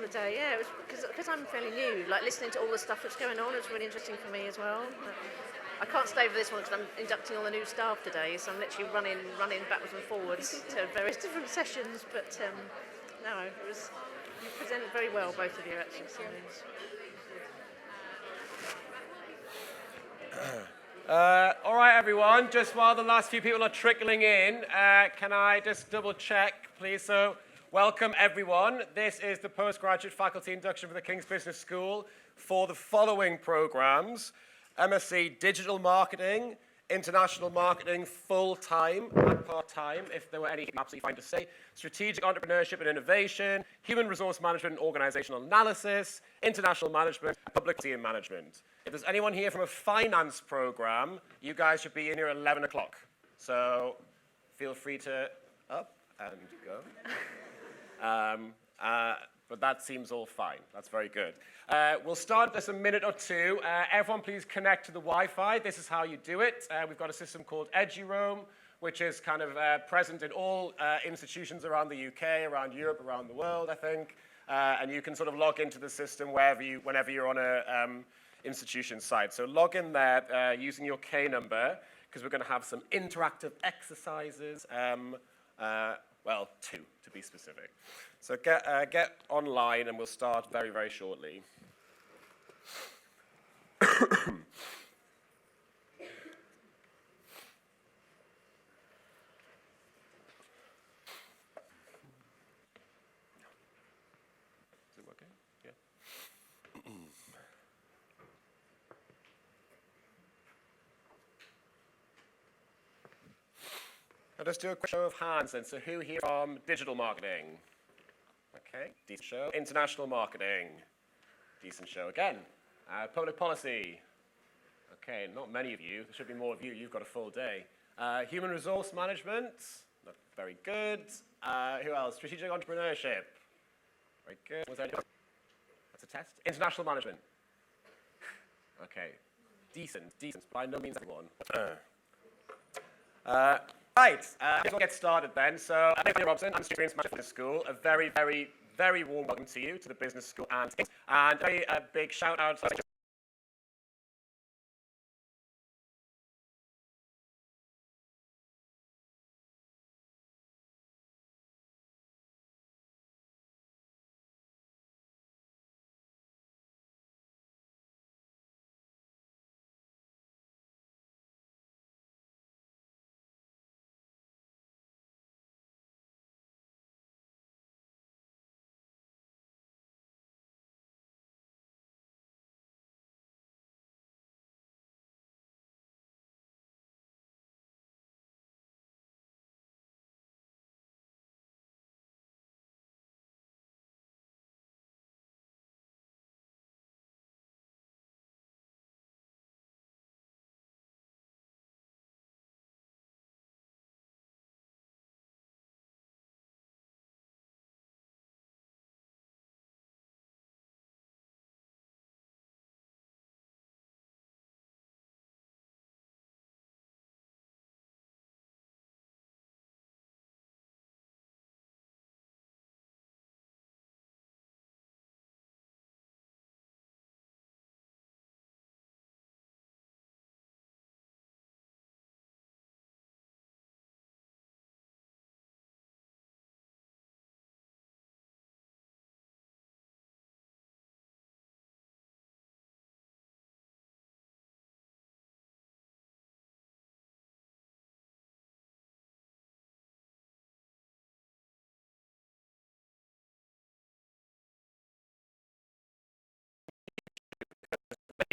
the day. Yeah, it was because I'm fairly new. Like listening to all the stuff that's going on, it's really interesting for me as well. But I can't stay for this one because I'm inducting all the new staff today, so I'm literally running backwards and forwards to various different sessions. But no, it was you presented very well, both of you actually. So All right, everyone. Just while the last few people are trickling in, can I just double check, please? So, welcome, everyone. This is the Postgraduate Faculty Induction for the King's Business School for the following programs: MSc Digital Marketing, International Marketing full-time and part-time, if there were any absolutely fine to say, Strategic Entrepreneurship and Innovation, Human Resource Management and Organizational Analysis, International Management, Public Policy and Management. If there's anyone here from a finance program, you guys should be in here at 11 o'clock. So feel free to up and go. But that seems all fine. That's very good. We'll start this a minute or two. Everyone please connect to the Wi-Fi. This is how you do it. We've got a system called EduRoam, which is kind of present in all institutions around the UK, around Europe, around the world, I think. And you can sort of log into the system whenever you're on a institution site. So log in there using your K number, because we're going to have some interactive exercises. Well, 2 to be specific. So get online, and we'll start very, very shortly. I'll just do a quick show of hands then. So who here from digital marketing? Okay, decent show. International marketing. Decent show again. Public policy. Okay, not many of you. There should be more of you. You've got a full day. Human resource management. Not very good. Who else? Strategic entrepreneurship. Very good. Was there anyone? That's a test. International management. Okay, decent. By no means everyone. Right, we'll get started then. So, I'm Anthony Robson, I'm Student Experience Manager for the school. A very, very, very warm welcome to you, to the business school, and a big shout out to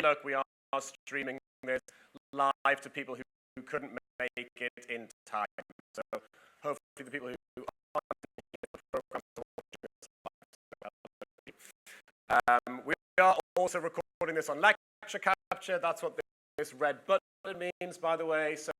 look, we are streaming this live to people who couldn't make it in time. So hopefully the people who aren't in the program we are also recording this on lecture capture. That's what this red button means, by the way. So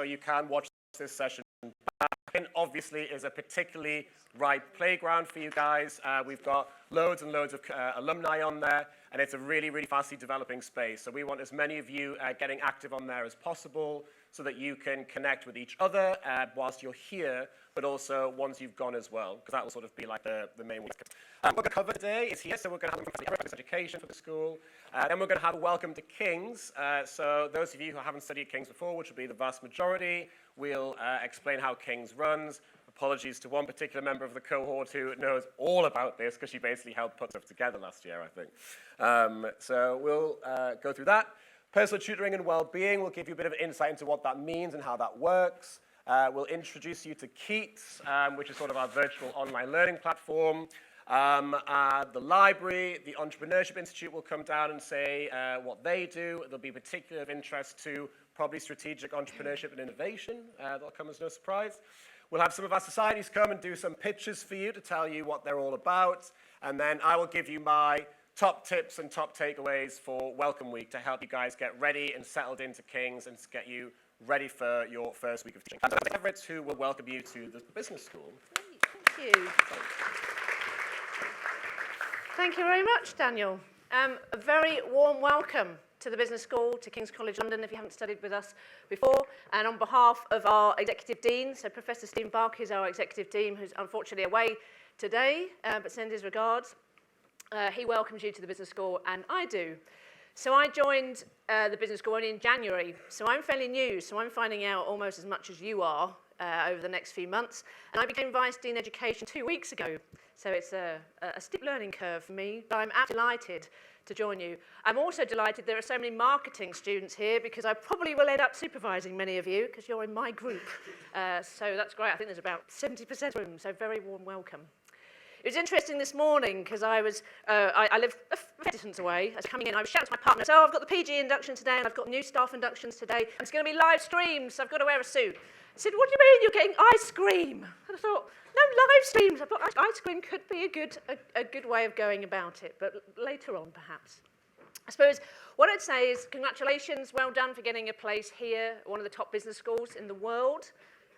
you can watch this session back. And obviously is a particularly ripe playground for you guys. We've got loads and loads of alumni on there, and it's a really, really fastly developing space. So we want as many of you getting active on there as possible. so that you can connect with each other whilst you're here, but also once you've gone as well, because that will sort of be like the main one. What we're going to cover today is here, so we're going to have education for the school, then we're going to have a welcome to Kings. So those of you who haven't studied Kings before, which will be the vast majority, we'll explain how Kings runs. Apologies to one particular member of the cohort who knows all about this, because she basically helped put stuff together last year, I think. So we'll go through that. Personal tutoring and well-being will give you a bit of insight into what that means and how that works. We'll introduce you to Keats, which is sort of our virtual online learning platform. The library, the Entrepreneurship Institute will come down and say what they do. There'll be particular of interest to probably strategic entrepreneurship and innovation. That'll come as no surprise. We'll have some of our societies come and do some pitches for you to tell you what they're all about. And then I will give you my top tips and top takeaways for Welcome Week to help you guys get ready and settled into Kings and get you ready for your first week of teaching. And Everett, who will welcome you to the business school. Thank you. Thank you very much, Daniel. A very warm welcome to the business school, to King's College London, if you haven't studied with us before. And on behalf of our executive dean, so Professor Stephen Barker is our executive dean, who's unfortunately away today, but send his regards. He welcomes you to the business school, and I do. So I joined the business school only in January, so I'm fairly new, so I'm finding out almost as much as you are over the next few months. And I became Vice Dean Education 2 weeks ago, so it's a steep learning curve for me, but I'm absolutely delighted to join you. I'm also delighted there are so many marketing students here, because I probably will end up supervising many of you, because you're in my group. So that's great. I think there's about 70% room, so very warm welcome. It was interesting this morning, because I live a fair distance away. I was coming in, I was shouting to my partner, so I've got the PG induction today, and I've got new staff inductions today, and it's going to be live streamed, so I've got to wear a suit. I said, what do you mean you're getting ice cream? And I thought, no, live streams. I thought ice cream could be a good way of going about it, but later on, perhaps. I suppose what I'd say is congratulations, well done for getting a place here at one of the top business schools in the world.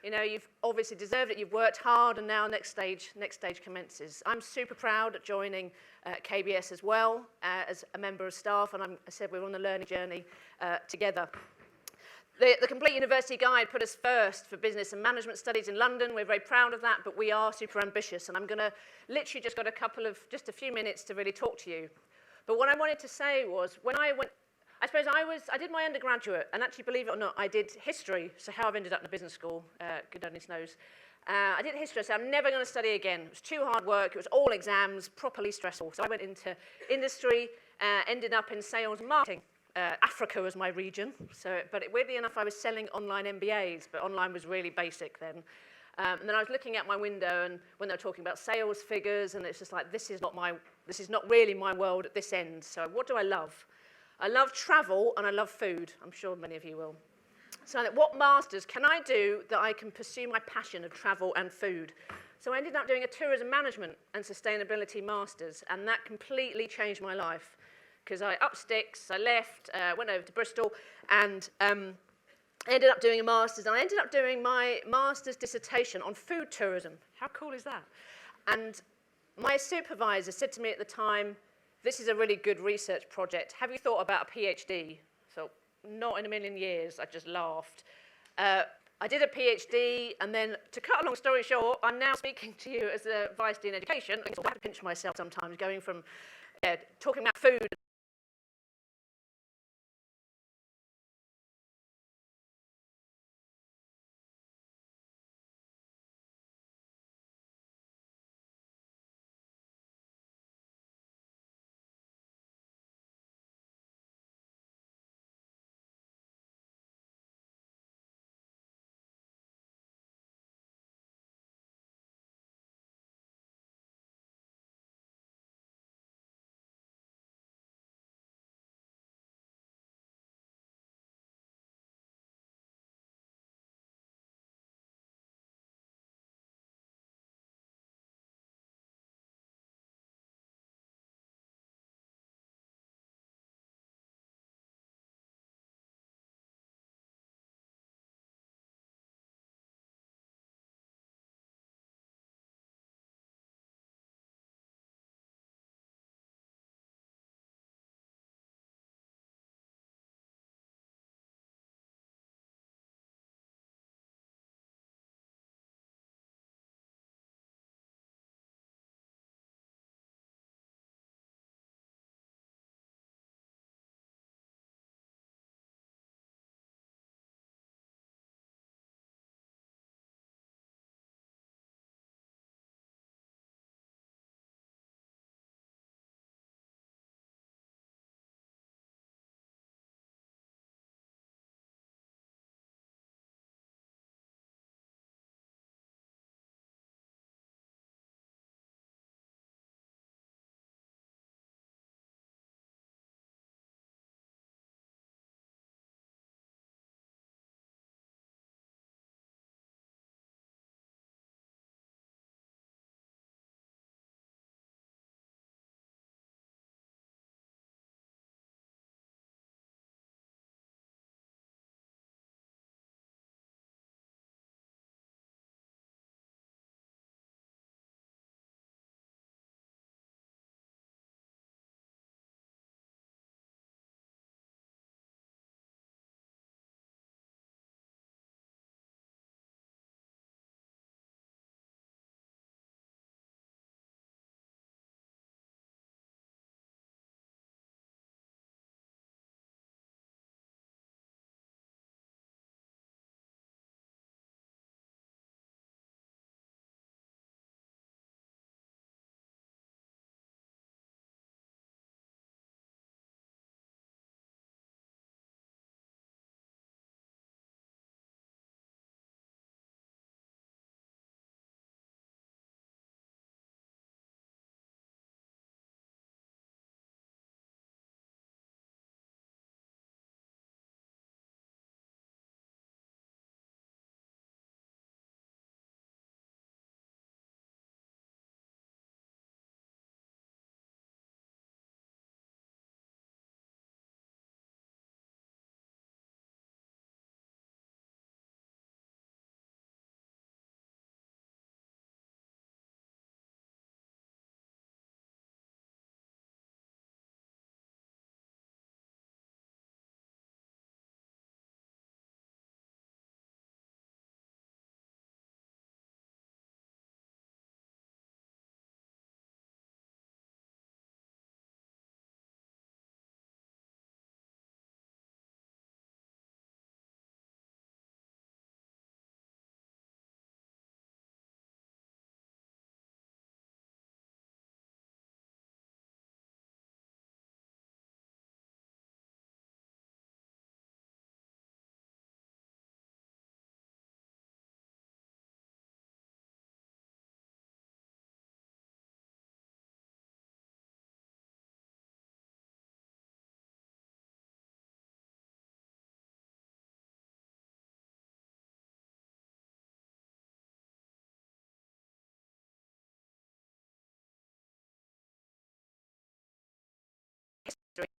You know, you've obviously deserved it, you've worked hard, and now next stage commences. I'm super proud at joining KBS as well, as a member of staff, and I said we're on the learning journey together. The Complete University Guide put us first for business and management studies in London. We're very proud of that, but we are super ambitious, and I'm going to literally just got a few minutes to really talk to you. But what I wanted to say was, when I went, I did my undergraduate, and actually, believe it or not, I did history, so how I've ended up in a business school, goodness knows. I did history, so I'm never going to study again. It was too hard work, it was all exams, properly stressful. So I went into industry, ended up in sales and marketing. Africa was my region, but weirdly enough, I was selling online MBAs, but online was really basic then. And then I was looking out my window, and when they were talking about sales figures, and it's just like, this is not really my world at this end. So what do I love? I love travel, and I love food. I'm sure many of you will. So what masters can I do that I can pursue my passion of travel and food? So I ended up doing a tourism management and sustainability masters, and that completely changed my life. Because I upped sticks, I left, went over to Bristol, and ended up doing a master's. And I ended up doing my master's dissertation on food tourism. How cool is that? And my supervisor said to me at the time, this is a really good research project. Have you thought about a PhD? So, not in a million years. I just laughed. I did a PhD, and then, to cut a long story short, I'm now speaking to you as a Vice Dean Education. I have to pinch myself sometimes, going from talking about food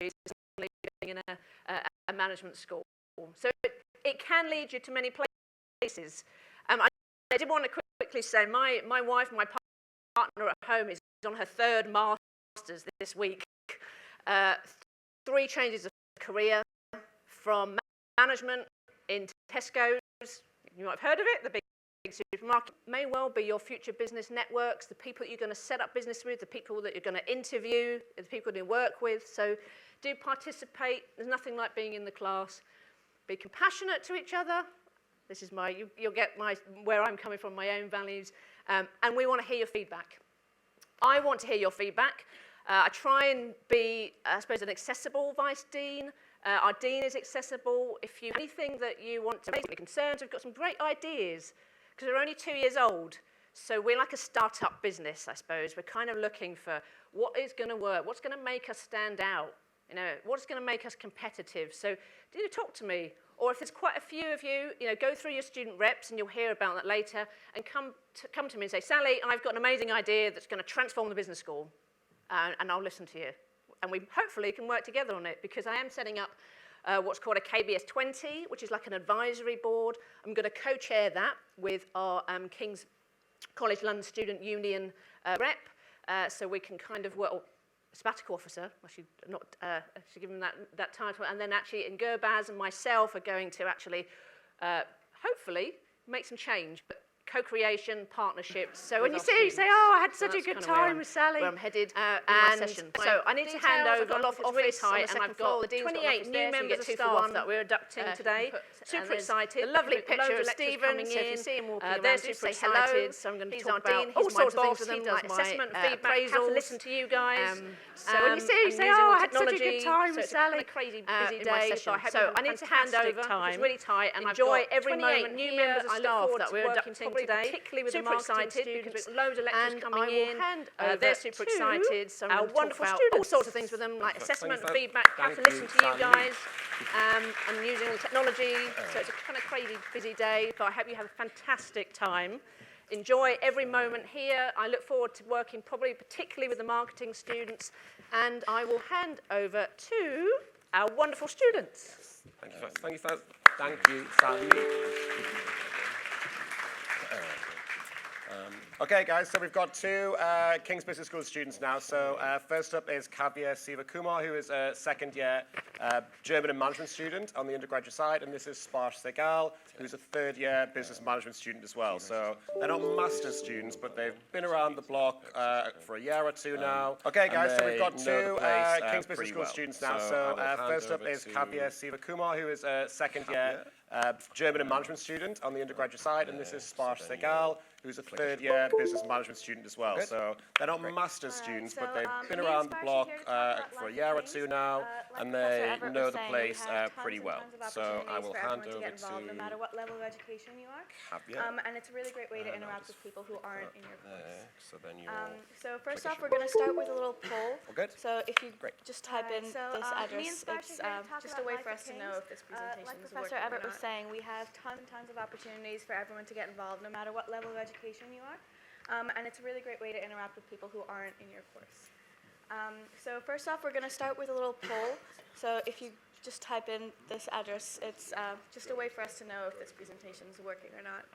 is being in a management school. So it can lead you to many places. I did want to quickly say my wife, my partner at home, is on her third master's this week. 3 changes of career, from management into Tesco's. You might have heard of it, the big supermarket. May well be your future business networks, the people that you're going to set up business with, the people that you're going to interview, the people that you work with. So do participate. There's nothing like being in the class. Be compassionate to each other. This is you'll get where I'm coming from, my own values. And we want to hear your feedback. I want to hear your feedback. I try and be, I suppose, an accessible vice dean. Our dean is accessible. If you have anything that you want to raise, any concerns, we've got some great ideas, because we're only 2 years old. So we're like a startup business, I suppose. We're kind of looking for what is going to work, what's going to make us stand out, what's going to make us competitive. So do talk to me. Or if there's quite a few of you, go through your student reps, and you'll hear about that later, and come to me and say, Sally, I've got an amazing idea that's going to transform the business school, and I'll listen to you. And we hopefully can work together on it, because I am setting up what's called a KBS 20, which is like an advisory board. I'm going to co-chair that with our King's College London Student Union rep, so we can kind of work. Sabbatical officer, I should give him that title, and then actually Gurbaz and myself are going to actually, hopefully, make some change. Co-creation, partnerships. So when you see, you say, oh, I had such a good time with Sally. Where I'm headed in my session. So I need to hand over a lot of really tight, and I've got 28 new members of staff that we're inducting today. Super excited. A lovely picture of Stephen. So if you see him walking around, they're super excited. So I'm going to talk about all sorts of things with them, like assessment, feedback, how to listen to you guys. So when you see, you say, oh, I had such a good time with Sally. It's a crazy busy day. So I need to hand over. It's really tight, and enjoy every moment. New members of staff that we're inducting today, particularly with super the marketing students, because we've got loads of lectures coming in. They're super excited, so I'm going to talk about all sorts of things with them, like assessment, feedback, how to listen to you guys, and using all the technology. So it's a kind of crazy busy day, but I hope you have a fantastic time. Enjoy every moment here. I look forward to working particularly with the marketing students, and I will hand over to our wonderful students. Thank you, Sally. Okay, guys, so we've got 2 King's Business School students now. So first up is Kavya Sivakumar, who is a second-year German and management student on the undergraduate side, and this is Sparsh Segal, who's a third-year business management student as well. So they're not master's students, but they've been around the block for a year or 2 now. Okay, guys, so we've got 2 King's Business School students now. So first up is Kavya Sivakumar, who is a second-year German and management student on the undergraduate side, and this is Sparsh Segal, who's a third-year business management student as well. So they're not master's students, but they've been around the block for a year or 2 now, and they know the place pretty well. So I will hand over to no matter what level of education you are. And it's a really great way to interact with people who aren't in your course. So first off, we're going to start with a little poll. So if you just type in this address, it's just a way for us to know if this presentation is working or not. Saying, we have tons and tons of opportunities for everyone to get involved, no matter what level of education you are. And it's a really great way to interact with people who aren't in your course. So first off, we're going to start with a little poll. So if you just type in this address, it's just a way for us to know if this presentation is working or not.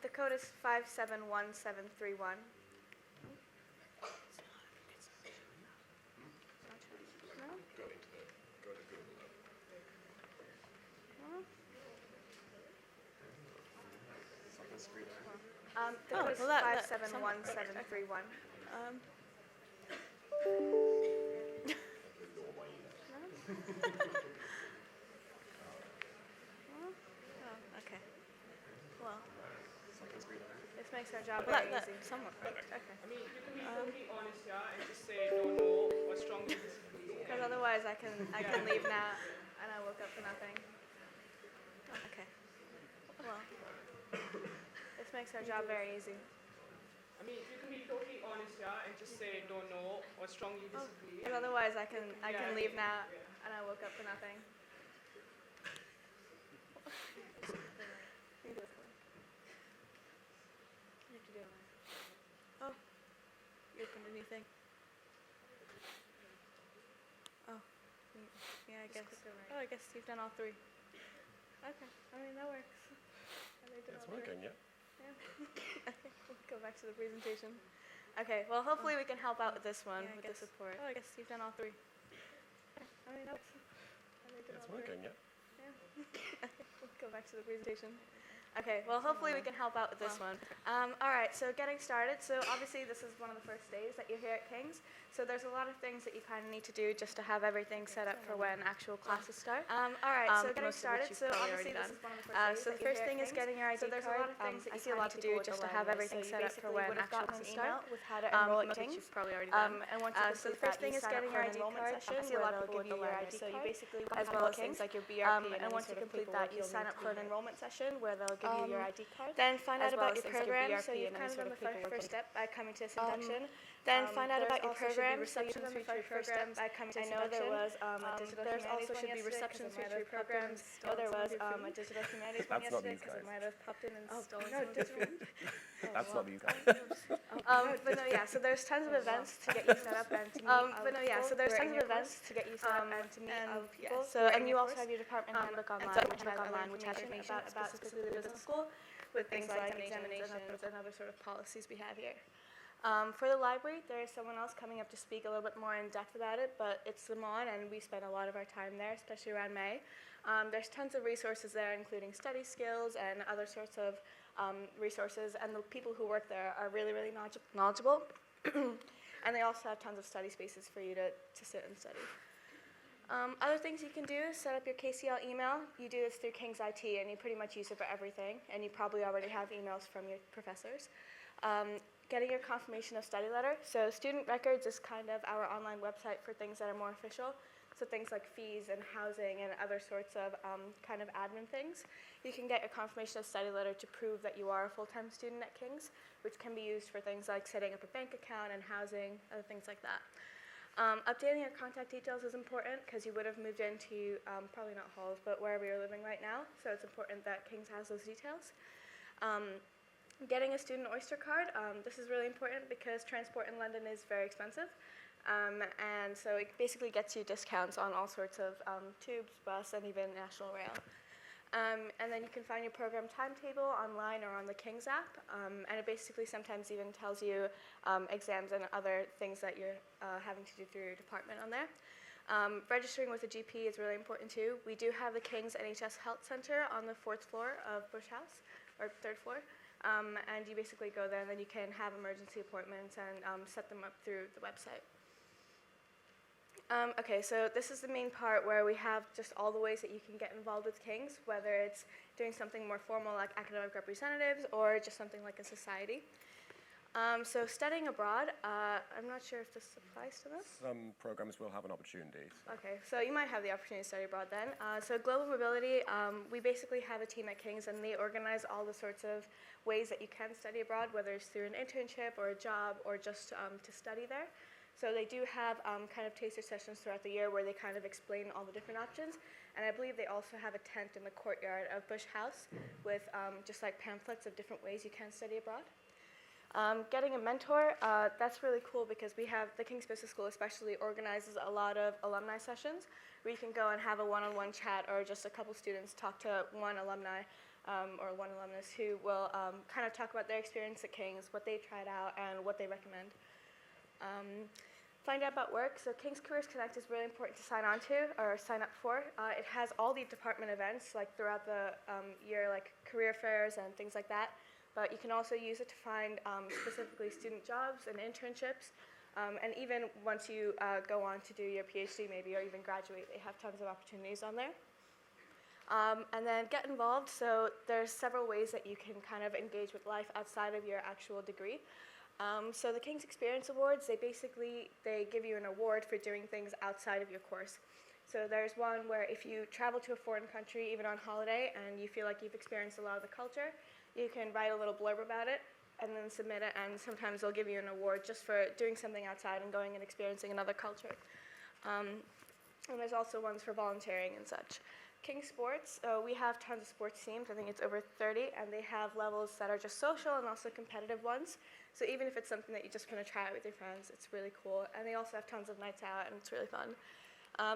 The code is 571731. The code is 571731. Okay. Well, this makes our job very easy. Somewhat. Okay. I mean, you can be totally honest, yeah, and just say don't know what's wrong with this. Because otherwise, I can leave now, and I woke up for nothing. Okay. Well. This makes our job very easy. I mean, you can be totally honest, yeah, and just say don't know what's wrong, you disagree. Because otherwise, I can leave now, and I woke up for nothing. You have to do it. do you think? Oh, yeah, I guess. Oh, I guess you've done all three. Okay, I mean, that works. It's working, yeah. Okay, we'll go back to the presentation. Okay, well, hopefully we can help out with this one, with the support. Oh, I guess you've done all three. Okay, I mean, that works. It's working, yeah. Okay, we'll go back to the presentation. Okay, well, hopefully we can help out with this one. All right, so getting started. So obviously this is one of the first days that you're here at King's. So there's a lot of things that you kind of need to do just to have everything set up for when actual classes start. All right, so getting started. So obviously this is one of the first days. So the first thing is getting your ID card. So there's a lot of things that you see a lot to do just to have everything set up for when actual classes start. With how to enroll at King's. Probably already done. And once you so the first thing is getting your ID card. I see a lot of people give you your ID card. So you basically as well as things like your BRP. And once you complete that, you sign up for an enrollment session where they'll give you your ID card. Then find out about your program. So you've kind of done the first step by coming to this induction. Then find out about your program. So you've done the first step by coming to this induction. I know there was a digital humanities should be receptions for your programs. Oh, there was a digital humanities one yesterday because it might have popped in and stolen some of the food. That's not these guys. But no, yeah. So there's tons of events to get you set up and to meet. But no, yeah. So there's tons of events to get you set up and to meet people. So and you also have your department handbook online, which has information about specifically the business school, with things like examinations and other sort of policies we have here. For the library, there is someone else coming up to speak a little bit more in depth about it, but it's Simone, and we spend a lot of our time there, especially around May. There's tons of resources there, including study skills and other sorts of resources, and the people who work there are really, really knowledgeable. And they also have tons of study spaces for you to sit and study. Other things you can do is set up your KCL email. You do this through King's IT, and you pretty much use it for everything, and you probably already have emails from your professors. Getting your confirmation of study letter. So Student Records is kind of our online website for things that are more official. So things like fees and housing and other sorts of kind of admin things. You can get your confirmation of study letter to prove that you are a full-time student at King's, which can be used for things like setting up a bank account and housing, other things like that. Updating your contact details is important because you would have moved into, probably not halls, but wherever you're living right now. So it's important that King's has those details. Getting a student Oyster card, this is really important because transport in London is very expensive. And so it basically gets you discounts on all sorts of tubes, bus, and even National Rail. And then you can find your program timetable online or on the King's app. And it basically sometimes even tells you exams and other things that you're having to do through your department on there. Registering with a GP is really important too. We do have the King's NHS Health Centre on the 4th floor of Bush House, or 3rd floor. And you basically go there and then you can have emergency appointments and set them up through the website. Okay, so this is the main part where we have just all the ways that you can get involved with King's, whether it's doing something more formal like academic representatives or just something like a society. So studying abroad, I'm not sure if this applies to this. Some programs will have an opportunity. Okay, so you might have the opportunity to study abroad then. So global mobility, we basically have a team at King's and they organize all the sorts of ways that you can study abroad, whether it's through an internship or a job or just to study there. So they do have kind of taster sessions throughout the year where they kind of explain all the different options. And I believe they also have a tent in the courtyard of Bush House with just like pamphlets of different ways you can study abroad. Getting a mentor, that's really cool because we have, the King's Business School especially organizes a lot of alumni sessions where you can go and have a one-on-one chat or just a couple students talk to one alumni or one alumnus who will kind of talk about their experience at King's, what they tried out, and what they recommend. Find out about work. So King's Careers Connect is really important to sign on to or sign up for. It has all the department events like throughout the year, like career fairs and things like that. But you can also use it to find specifically student jobs and internships. And even once you go on to do your PhD maybe or even graduate, they have tons of opportunities on there. And then get involved. So there's several ways that you can kind of engage with life outside of your actual degree. So the King's Experience Awards, they give you an award for doing things outside of your course. So there's one where if you travel to a foreign country, even on holiday, and you feel like you've experienced a lot of the culture, you can write a little blurb about it and then submit it, and sometimes they'll give you an award just for doing something outside and going and experiencing another culture. And there's also ones for volunteering and such. King Sports, we have tons of sports teams. I think it's over 30, and they have levels that are just social and also competitive ones. So even if it's something that you just want to try out with your friends, it's really cool. And they also have tons of nights out, and it's really fun.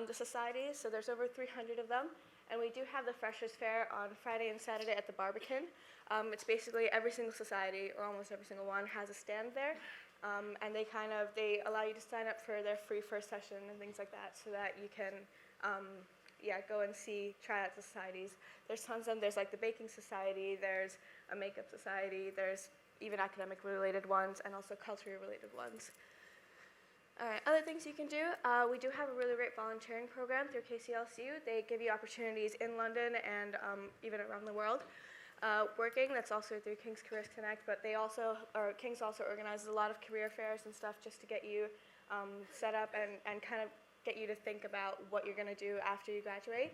The societies, so there's over 300 of them. And we do have the Freshers Fair on Friday and Saturday at the Barbican. It's basically every single society, or almost every single one, has a stand there. And they allow you to sign up for their free first session and things like that, so that you can go and try out the societies. There's tons of them. There's like the baking society, there's a makeup society, there's even academic related ones, and also culture related ones. All right, other things you can do. We do have a really great volunteering program through KCLCU. They give you opportunities in London and even around the world. Working, that's also through King's Careers Connect, but King's also organizes a lot of career fairs and stuff just to get you set up and kind of get you to think about what you're going to do after you graduate.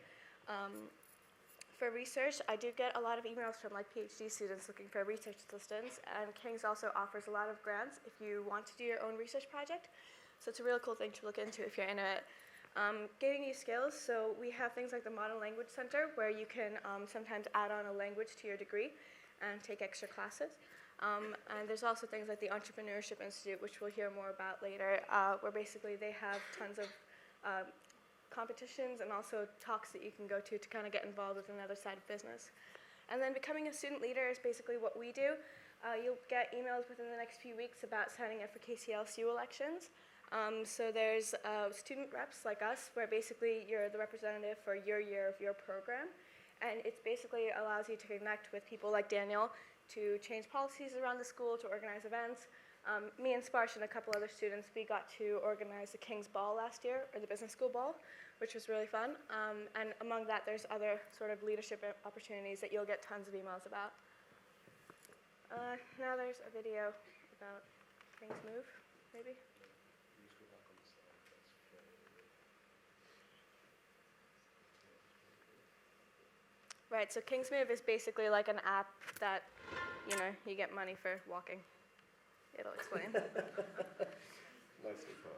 For research, I do get a lot of emails from like PhD students looking for research assistants, and King's also offers a lot of grants if you want to do your own research project. So it's a real cool thing to look into if you're into it. Gaining new skills, so we have things like the Modern Language Center where you can sometimes add on a language to your degree and take extra classes. And there's also things like the Entrepreneurship Institute, which we'll hear more about later, where basically they have tons of competitions and also talks that you can go to kind of get involved with another side of business. And then becoming a student leader is basically what we do. You'll get emails within the next few weeks about signing up for KCLCU elections. So there's student reps like us, where basically you're the representative for your year of your program. And it basically allows you to connect with people like Daniel to change policies around the school, to organize events. Me and Sparsh and a couple other students, we got to organize the King's Ball last year, or the Business School Ball, which was really fun. And among that, there's other sort of leadership opportunities that you'll get tons of emails about. Now there's a video about King's Move, maybe. Right, so King's Move is basically like an app that, you get money for walking. It'll explain. Nicely put.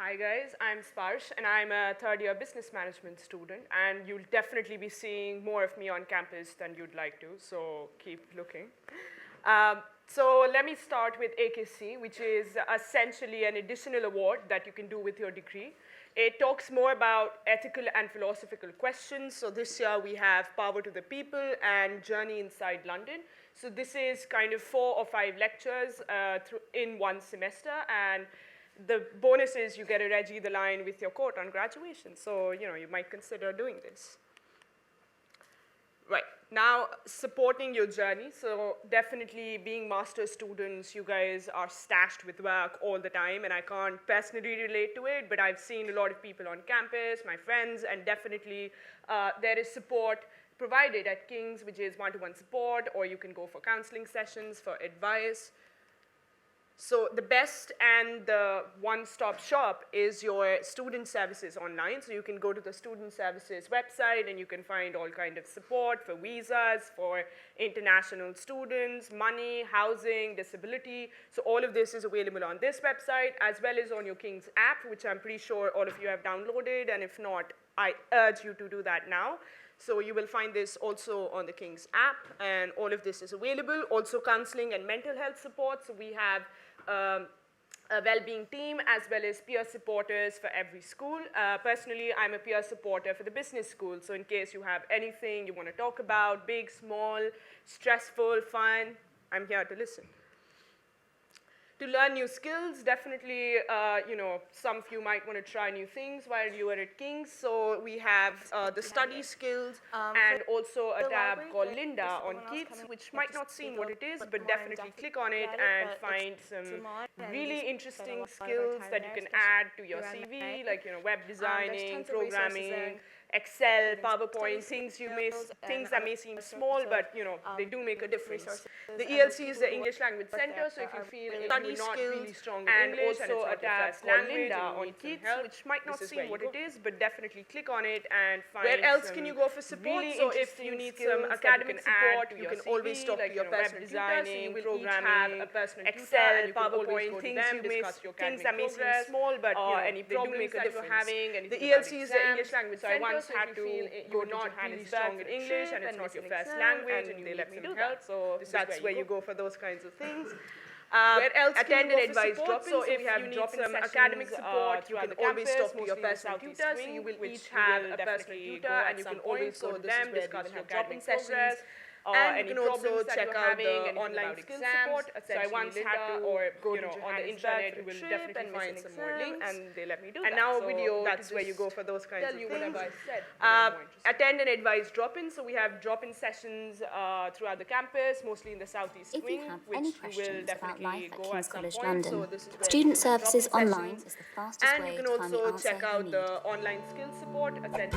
Hi guys, I'm Sparsh and I'm a third year business management student, and you'll definitely be seeing more of me on campus than you'd like to, so keep looking. So let me start with AKC, which is essentially an additional award that you can do with your degree. It talks more about ethical and philosophical questions. So this year we have Power to the People and Journey Inside London. So this is kind of 4 or 5 lectures in one semester, and the bonus is you get to Reggie the line with your quote on graduation. So, you might consider doing this. Right, now supporting your journey. So definitely being master's students, you guys are stashed with work all the time, and I can't personally relate to it, but I've seen a lot of people on campus, my friends, and definitely there is support provided at King's, which is one-to-one support, or you can go for counseling sessions for advice. So the best and the one-stop shop is your student services online. So you can go to the student services website and you can find all kind of support for visas, for international students, money, housing, disability. So all of this is available on this website, as well as on your King's app, which I'm pretty sure all of you have downloaded. And if not, I urge you to do that now. So you will find this also on the King's app, and all of this is available. Also counseling and mental health support. So we have a well-being team as well as peer supporters for every school. Personally, I'm a peer supporter for the business school. So in case you have anything you want to talk about, big, small, stressful, fun, I'm here to listen. To learn new skills, definitely, some of you might want to try new things while you are at King's. So we have the study skills and also a tab called Linda on Keats, which might not seem what it is, but definitely click on it and find some really interesting skills that you can add to your CV, like web designing, programming, Excel, PowerPoint, things that may seem small, but they do make a difference. The ELC is the English Language Center, so if you feel you're not really strong in English, and also a tab called Linda on Keats, which might not seem what it is, but definitely click on it and find. Where else can you go for support? Really, so if you need some academic support, you can always talk to your personal tutor. So you will each have a personal Excel, PowerPoint, things that may seem small, but any problems that you're having. The ELC is the English Language Center. So had to go not really strong in English and it's not your first language and they let me do help. So that's where you go for those kinds of things. Where else attend and advise drop-in. So if you need some academic support, you can always talk to your personal tutor. So you will each have a personal tutor and you can always go to them, discuss your drop-in sessions. And you can also check out the online skills support. So I once had to go on the internet, you will definitely find some more links, and they let me do that. And now video, that's where you go for those kinds of things. Attend and advise drop-in. So we have drop-in sessions throughout the campus, mostly in the southeast wing, which you will definitely go at some point. So this is Student Services Online is the fastest way to find the answer you need. And you can also check out the online skills support.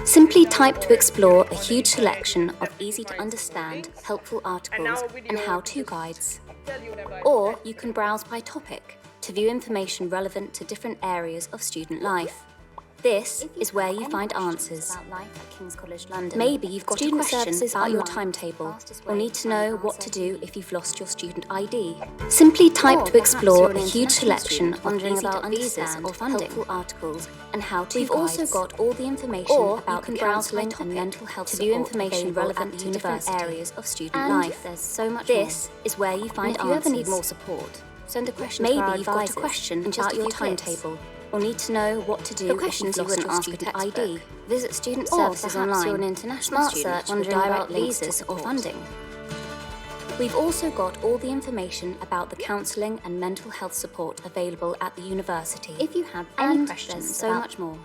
Simply type to explore a huge selection of easy-to-understand, helpful articles and how-to guides. Or you can browse by topic to view information relevant to different areas of student life. This is where you find answers. Maybe you've got student services about your timetable, or need to know what to do if you've lost your student ID. Simply type to explore a huge selection of easy-to-understand or helpful articles and how-to guides. We've also got all the information about counselling and mental health to view information relevant to different areas of student life. There's so much more. This is where you find answers. If you ever need more support, send a question to our advisors. Maybe you've got a question about your timetable, or need to know what to do the questions you wouldn't ask a textbook. ID. Visit Student Services Online. You're an international student with direct visas or funding. We've also got all the information about the counselling and mental health support available at the university. If you have any questions, so much more.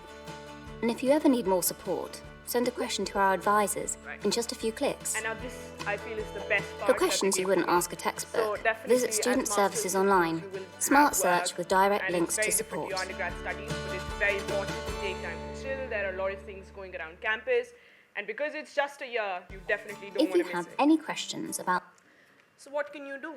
And if you ever need more support, send a question to our advisors in just a few clicks. And now this, I feel, is the best part. For questions you wouldn't ask a textbook, visit Student Services Online. Smart search with direct links to support. Your undergrad studies, but it's very important to take time to chill. There are a lot of things going around campus, and because it's just a year, you definitely don't want to miss it. If you have any questions about... So what can you do?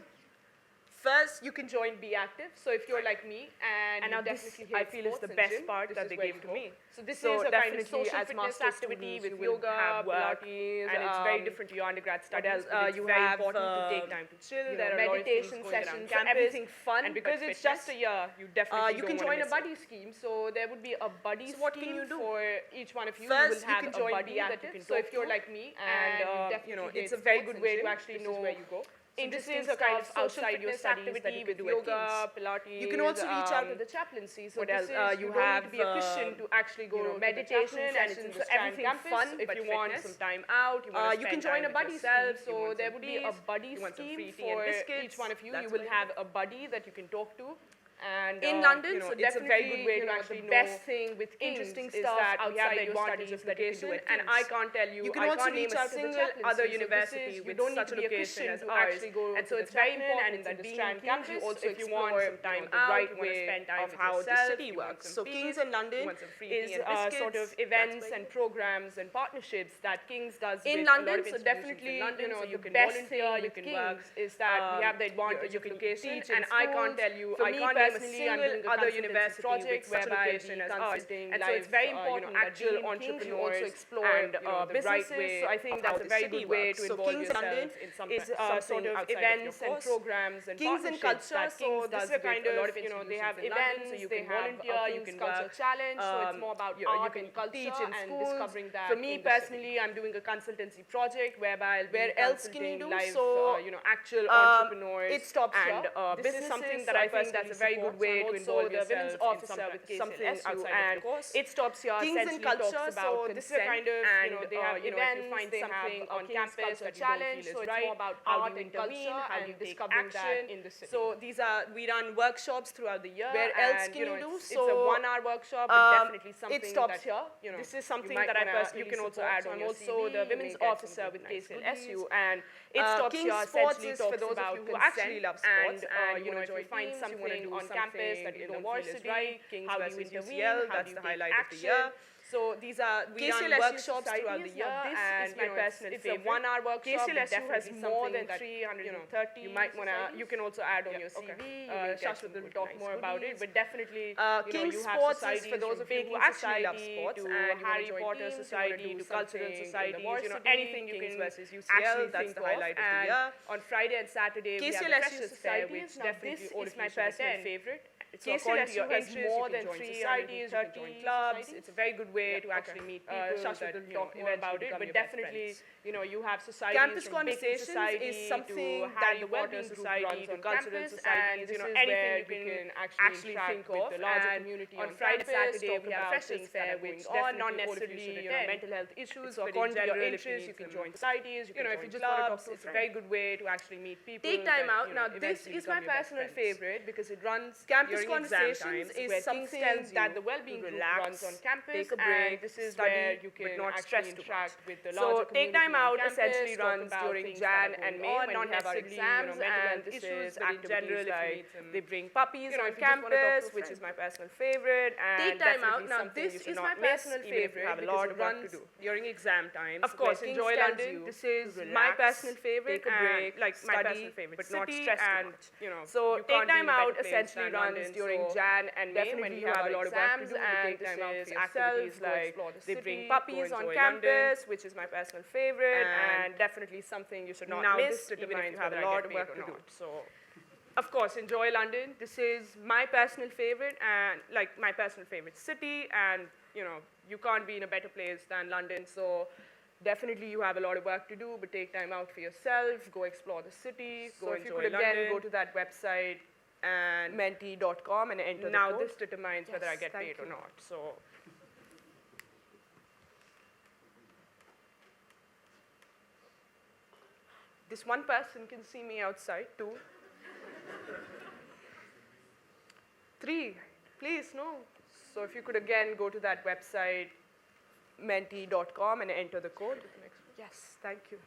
First, you can join Be Active. So if you're like me, and now this, I feel, is the best part that they gave to me. So this is a kind of social fitness activity with yoga, Pilates, and it's very different to your undergrad studies. You have important to take time to chill. There are meditation sessions, everything fun. And because it's just a year, you definitely you can join a buddy scheme. So there would be a buddy scheme for each one of you. First, you will have a buddy active. So if you're like me, and it's a very good way to actually know where you go. This is a kind of outside your studies that you can do yoga, Pilates. You can also reach out to the chaplaincy. So you have to be a Christian to actually go to meditation, and it's everything fun. If you want some time out, you can join a buddy scheme. So there would be a buddy scheme for each one of you. You will have a buddy that you can talk to. And in London, so it's a very good way to actually know. The best thing with interesting stuff is that we have the advantage of location, and I can't tell you, I can't name a single other university with such a location as ours. And so it's very important that the Strand campus, also if you want some time out, right way of how the city works. So King's in London is sort of events and programs and partnerships that King's does in London. So definitely, the best thing with King's is that we have the advantage of location, and I can't tell you, I can't personally, I'm doing a other university project whereby we consulting and so it's very important actual entrepreneurs also explore and businesses. So I think that's a very good way to involve yourself in something sort of events and programs and Kings and culture. So this is a kind of, they have events, so you can volunteer, you can culture challenge. So it's more about art and culture teach in schools. Discovering that. For me personally, I'm doing a consultancy project whereby where else can you do so? Actual entrepreneurs. It stops and this is something that I think that's a very good way to involve yourself the women's officer with something outside of the course. It stops here. Kings and culture. So this is a kind of they have events. You find something on campus that challenge. So it's more about art and culture and discovering that in the city. So we run workshops throughout the year. Where else can you do so? It's a 1-hour workshop, but definitely something. It stops here. This is something that I personally you can also add on your CV. I'm also the women's officer with KCLSU, and it stops here. Essentially talks about who actually love sports, and if you find something on campus that you don't feel is right, how do you intervene? That's the highlight of the year. So we run workshops throughout the year, and my personal favorite. It's a 1-hour workshop. KCLSU has more than 330. You might wanna. You can also add on your CV. Shashwat will talk more about it, but definitely, you have societies for those of you who actually love sports, and Harry Potter Society to cultural societies. Anything you can actually that's the highlight of the year. On Friday and Saturday, we have the Freshers Fair, which definitely all of you should personal favorite. KCLSU has more than 330 clubs. It's a very good way to actually meet people. Shashwat will talk more about it, but definitely, you have societies. Campus conversations is something that the Wellbeing Society to cultural societies. Anything you can actually think of. The larger community on Friday, Saturday, we have Freshers Fair, which not necessarily mental health issues, but in general, if you can join societies, you can join clubs. It's a very good way to actually meet people. Take time out. Now, this is my personal favorite because it runs campus conversations is something that the Wellbeing Group runs on campus, take a break, and this is where you can actually interact with the larger community. So Take Time Out essentially runs during Jan and May when we have our exams and issues, but in general, like they bring puppies on campus, which is my personal favorite, and Take Time Out. Now, this is my personal favorite because it runs during exam times. Of course, enjoy London. This is my personal favorite, take a break, like my personal favorite, but not stressed and so Take Time Out essentially runs during Jan and May when you have a lot of work to do, and this is activities like they bring puppies on campus, which is my personal favorite, and definitely something you should not miss, even if you have a lot of work to do. So, of course, enjoy London. This is my personal favorite, and like my personal favorite city, and you can't be in a better place than London. So, definitely you have a lot of work to do, but take time out for yourself. Go explore the city. Go enjoy London. Again, go to that website and menti.com and enter the code. Now this determines whether I get paid or not. So this one person can see me outside too. 3, please, no. So if you could again go to that website, menti.com, and enter the code. Yes, thank you.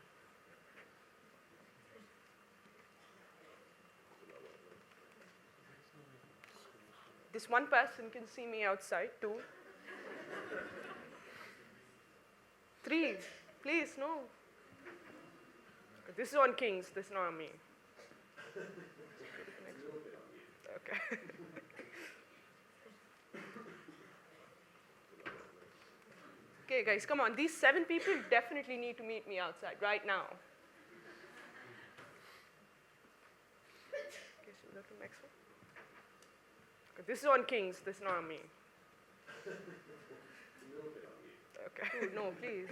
This one person can see me outside too. 3, please, no. This is on Kings, this is not on me. Okay. Okay, guys, come on. These 7 people definitely need to meet me outside right now. Okay, should we go to the next one? Okay, this is on Kings, this is not on me. Okay. Ooh, no, please.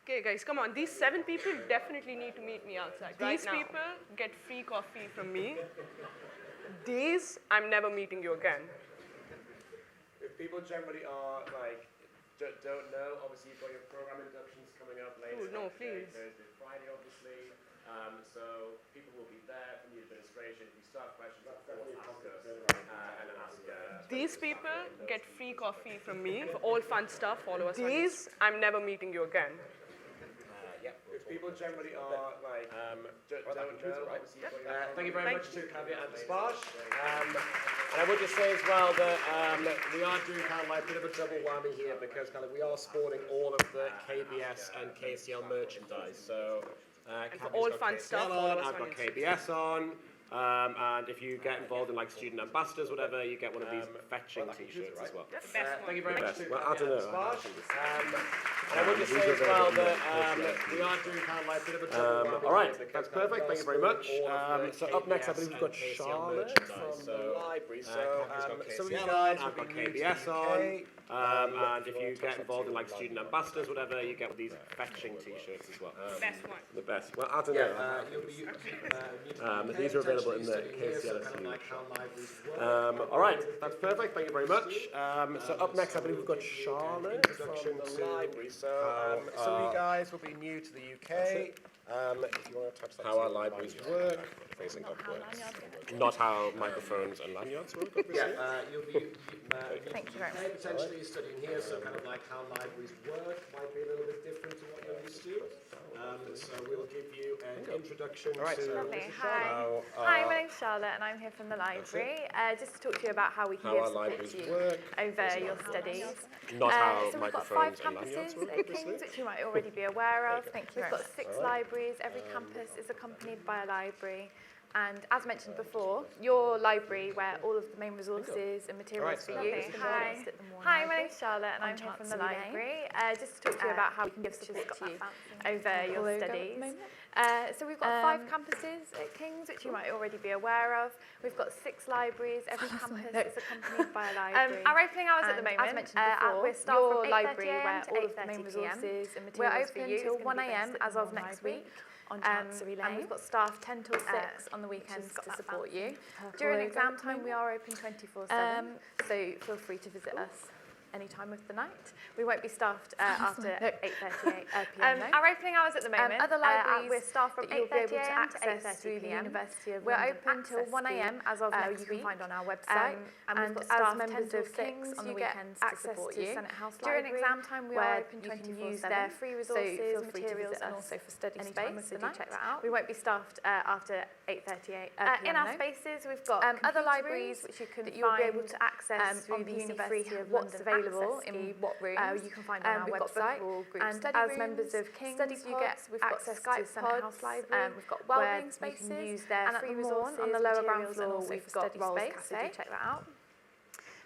Okay, guys, come on. These 7 people definitely need to meet me outside right now. These people get free coffee from me. These, I'm never meeting you again. If people generally are like, don't know, obviously you've got your program inductions coming up later. Ooh, no, please. Thursday, Friday, obviously. So people will be there from the administration. If you start questions, ask us and ask. These people get free coffee from me for all fun stuff. Follow us. These, I'm never meeting you again. If people generally are like, don't know, obviously. Thank you very much to Kavya and Sparsh. And I would just say as well that we are doing kind of like a bit of a double whammy here because kind of we are sporting all of the KBS and KCL merchandise. So And for all fun stuff, follow us I've got KBS on. And if you get involved in like student ambassadors, whatever, you get one of these fetching T-shirts as well. Thank you very much. Well, I don't know. I would just say as well that we are doing kind of like a bit of a double. All right, that's perfect. Thank you very much. So up next, I believe we've got Charlotte from the library. So some of you guys, I've got KBS on. And if you get involved in like student ambassadors, whatever, you get these fetching T-shirts as well. Best one. The best. Well, I don't know. These are available in the KCLSU. All right, that's perfect. Thank you very much. So up next, I believe we've got Charlotte from the library. So some of you guys will be new to the UK. If you want to touch that. How our libraries work, facing upwards. Not how microphones and lanyards work, obviously. You'll be Thank you very much. potentially studying here, so kind of like how libraries work might be a little bit different to what you're used to. So we'll give you an introduction to... Lovely. Hi, my name's Charlotte and I'm here from the library. Just to talk to you about how we can give support to you over your studies. Not how so we've got 5 campuses at King's, which you might already be aware of. We've got 6 libraries. Every campus is accompanied by a library. And as mentioned before, your library, where all of the main resources and materials for you can be released at the morning. Hi, my name's Charlotte and I'm here from the library. Just to talk to you about how we can give support to you over your studies. So we've got 5 campuses at King's, which you might already be aware of. We've got 6 libraries. Every campus is accompanied by a library. Our opening hours at the moment, as mentioned before, we're staffed your library, where all of the main resources and materials for you. We're open till 1 a.m. as of next week. And we've got staff 10 till 6 on the weekends to support you. During exam time, we are open 24/7, so feel free to visit us any time of the night. We won't be staffed after 8:38 p.m. Our opening hours at the moment, other libraries we're staffed from 8:30 a.m. to 8:30 to the University of London. We're open till 1 a.m. as of next week. You can find on our website. And we've got staff members of King's on the weekends to support you. During exam time, we are open 24/7. You can use their free resources, materials, and also for study space. So do check that out. We won't be staffed after 8:38 p.m. In our spaces, we've got other libraries which you can that you'll be able to access through the University of London. Available in what rooms you can find on our website. And as members of King's, you get access to Senate House Library. We've got wellbeing spaces, you can use their free resources on the lower ground floor. We've got Rolls Cafe. Check that out.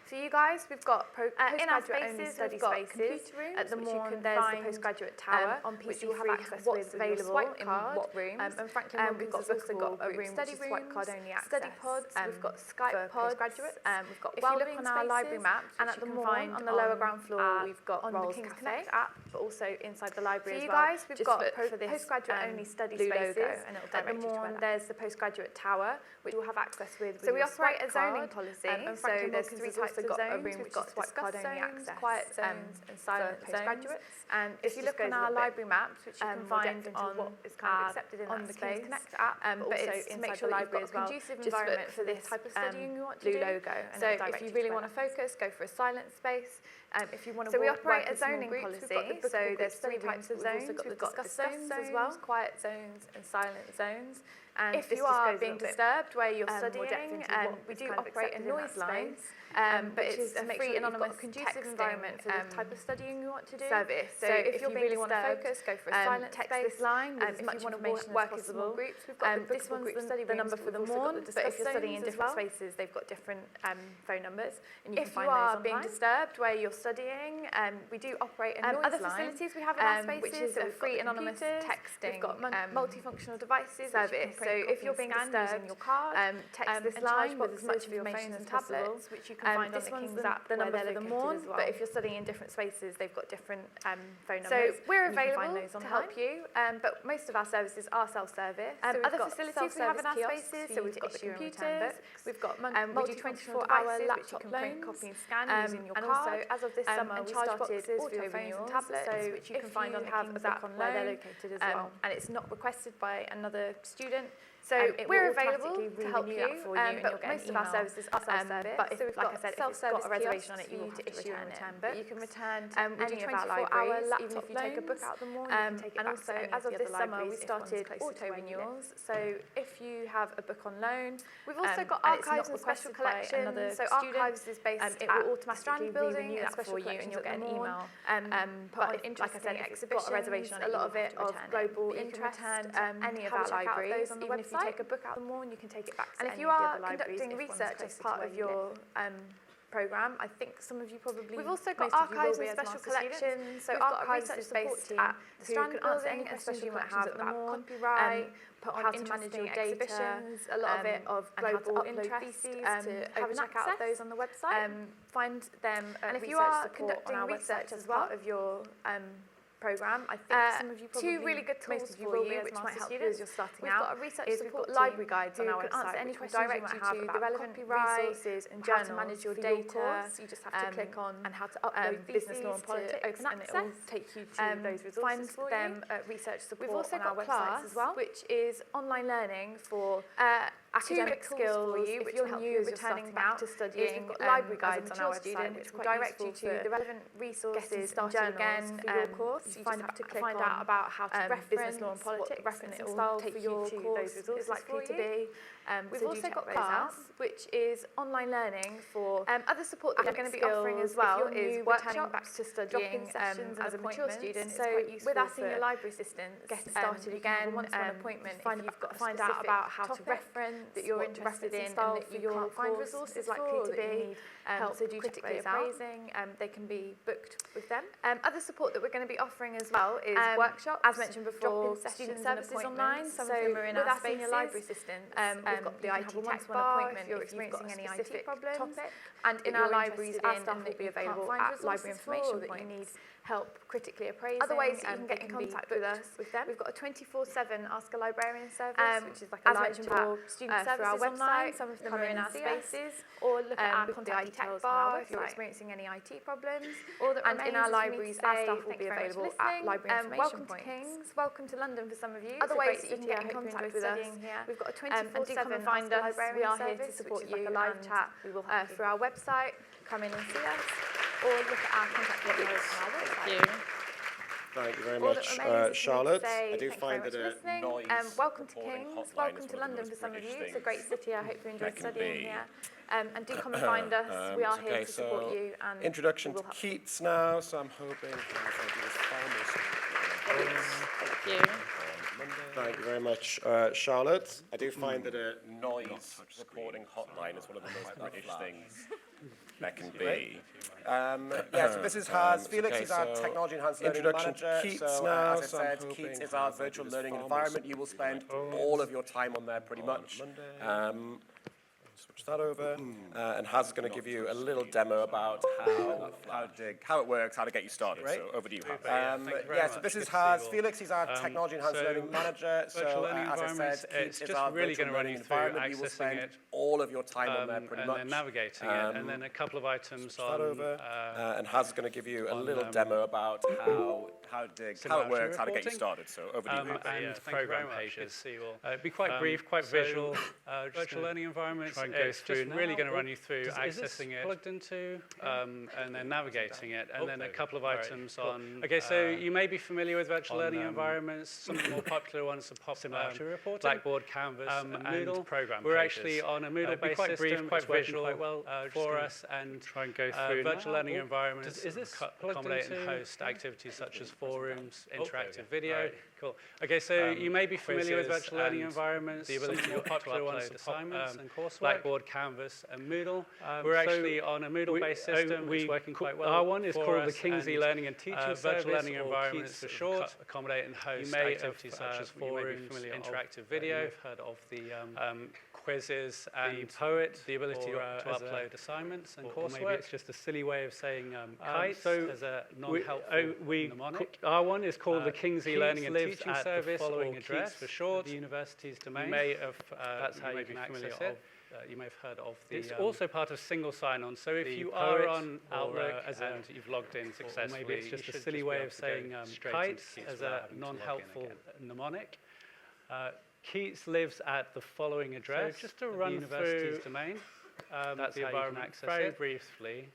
For you guys, we've got postgraduate only study spaces. At the morning, there's the postgraduate tower, which you have access what's available in what rooms. And frankly, we've also got a room which is swipe card only access. Study pods, we've got Skype pods, postgraduates. We've got wellbeing spaces. On our library maps, and at the morning on the lower ground floor, we've got Rolls Cafe app, but also inside the library as well. For you guys, we've got postgraduate only study spaces. At the morning, there's the postgraduate tower, which we'll have access with. So we operate a zoning policy. So there's 3 types of zones. A room which got swipe card only access, quiet zones and silent zones. And if you look on our library maps, which you can find on what is kind of accepted in the King's Connect app, but also inside the library as well, conducive environment for this type of studying you want to do. Logo. So if you really want to focus, go for a silent space. If you want to we operate a zoning policy. So there's 3 types of zones. We've got discuss zones as well, quiet zones and silent zones. And if you are being disturbed where you're studying, we do operate a noise line. But it's a free anonymous conducive environment for the type of studying you want to do. Service. So if you really want to focus, go for a silent text this line with as much information as possible. Groups. We've got this one's the number for the morn, but if you're studying in different spaces, they've got different phone numbers, and you can find those online. If you are being disturbed where you're studying, we do operate a noise line. Other facilities we have in our spaces, which is a free anonymous texting. We've got multifunctional devices. Service. So if you're being disturbed using your card, text this line with as much information as tablets, which you can find on the King's app, the number for the morn, but if you're studying in different spaces, they've got different phone numbers. So we're available to help you, but most of our services are self-service. Other facilities we have in our spaces, so we've got the computers, we've got multi-24-hour laptop loans, copy and scan using your card. Also, as of this summer, we started auto phones and tablets, which you can find on the King's app where they're located as well. And it's not requested by another student. So we're available to help you, but most of our services are self-service. But if, like I said, if you've got a reservation on it, you will have to issue a return book. You can return to any of our libraries, even if you take a book out of the morning, you can take it back to any of the other libraries. And also, as of this summer, we started auto-renewals. So if you have a book on loan, we've also got archives and special collections. So archives is based it will automatically renew that for you, and you'll get an email. But if, like I said, if you've got a reservation on it, a lot of it of global interest, any of our libraries, even if you take a book out of the morning, you can take it back to any of the other libraries. And if you are conducting research as part of your program, I think some of you probably. We've also got archives and special collections. So archives is based at the Strand Building, especially you might have about copyright, how to manage your exhibitions, a lot of it of global interest. To check out those on the website. Find them. And if you are conducting research as part of your program, I think some of you probably, two really good tools for you, which might help you as you're starting out. We've got a research support library guides on our website, any questions you might have about the relevant resources and journals, how to manage your data. You just have to click on and how to upload business law and politics, and it will take you to those resources for you. Find them at research support on our website as well, which is online learning for academic skills for you, which will help you returning back to studying. We've got library guides on our website, which will direct you to the relevant resources and journals for your course. You just have to find out about how to reference business law and politics, and it will take you to those resources likely to be. We've also got Class, which is online learning for other support that we're going to be offering as well is returning back to studying as a mature student. So with our senior library assistants, getting started again, one-to-one appointment, if you've got to find out about how to reference that you're interested in and that you can't find resources likely to be help so do critically appraising, they can be booked with them. Other support that we're going to be offering as well is workshops, as mentioned before, student services online. Some of them are in our senior library assistants. We've got the IT tech bar if you're experiencing any IT problems. And in our libraries, our staff will be available at library information that you need help critically appraising. Other ways that you can get in contact with us, with them. We've got a 24/7 Ask a Librarian service, which is like a live chat student services our website. Some of them are in our spaces, or look at our contact details bar if you're experiencing any IT problems. And in our libraries, our staff will be available at library information points. Welcome to Kings, welcome to London for some of you. Other ways that you can get in contact with us, we've got a 24/7 find us. We are here to support you, like a live chat through our website. Come in and see us, or look at our contact details on our website. Thank you very much, Charlotte. I do find that a noise welcome to Kings, welcome to London for some of you. It's a great city. I hope you enjoyed studying here. And do come and find us. We are here to support you. And introduction to Keats now. So I'm hoping I'll do this far more. Thank you. Thank you very much, Charlotte. I do find that a noise recording hotline is one of the most British things that can be. So this is Haz. Felix is our technology enhanced learning manager. Keats now. As I said, Keats is our virtual learning environment. You will spend all of your time on there pretty much. Switch that over, and Haz is going to give you a little demo about how it works, how to get you started. Right. So over to you, Haz. So this is Haz. Felix is our technology enhanced learning manager. So as I said, Keats is our virtual learning environment. You will spend all of your time on there pretty much. And then navigating it, and then a couple of items on. That over, and Haz is going to give you a little demo about how it works, how to get you started. So over to you, Haz. And program pages. It'd be quite brief, quite visual. Virtual learning environments. It's just really going to run you through accessing it, plugged into, and then navigating it, and then a couple of items on. Okay, so you may be familiar with virtual learning environments. Some of the more popular ones are Blackboard, Canvas, and Moodle. Program We're actually on a Moodle-based system. Brief, quite visual, quite well for us, and try and go through virtual learning environments. Is this accommodate and host activities such as forums, interactive video? Cool. Okay, so you may be familiar with virtual learning environments. The ability to popular ones assignments and coursework. Blackboard, Canvas, and Moodle. We're actually on a Moodle-based system. It's working quite well. Our one is called the Kingsley Learning and Teaching Service, virtual learning environments for short. Accommodate and host activities such as forums, interactive video. You've heard of the quizzes and the poet, the ability to upload assignments and coursework. Maybe it's just a silly way of saying kites as a non-helpful mnemonic. Our one is called the Kingsley Learning and Teaching Service, following address for short. The university's domain. You may have that's how you can access it. You may have heard of the. It's also part of single sign-on. So if you are on Outlook and you've logged in successfully, maybe it's just a silly way of saying kites as a non-helpful mnemonic. Keats lives at the following address. So just to run through domain, that's the environment very briefly.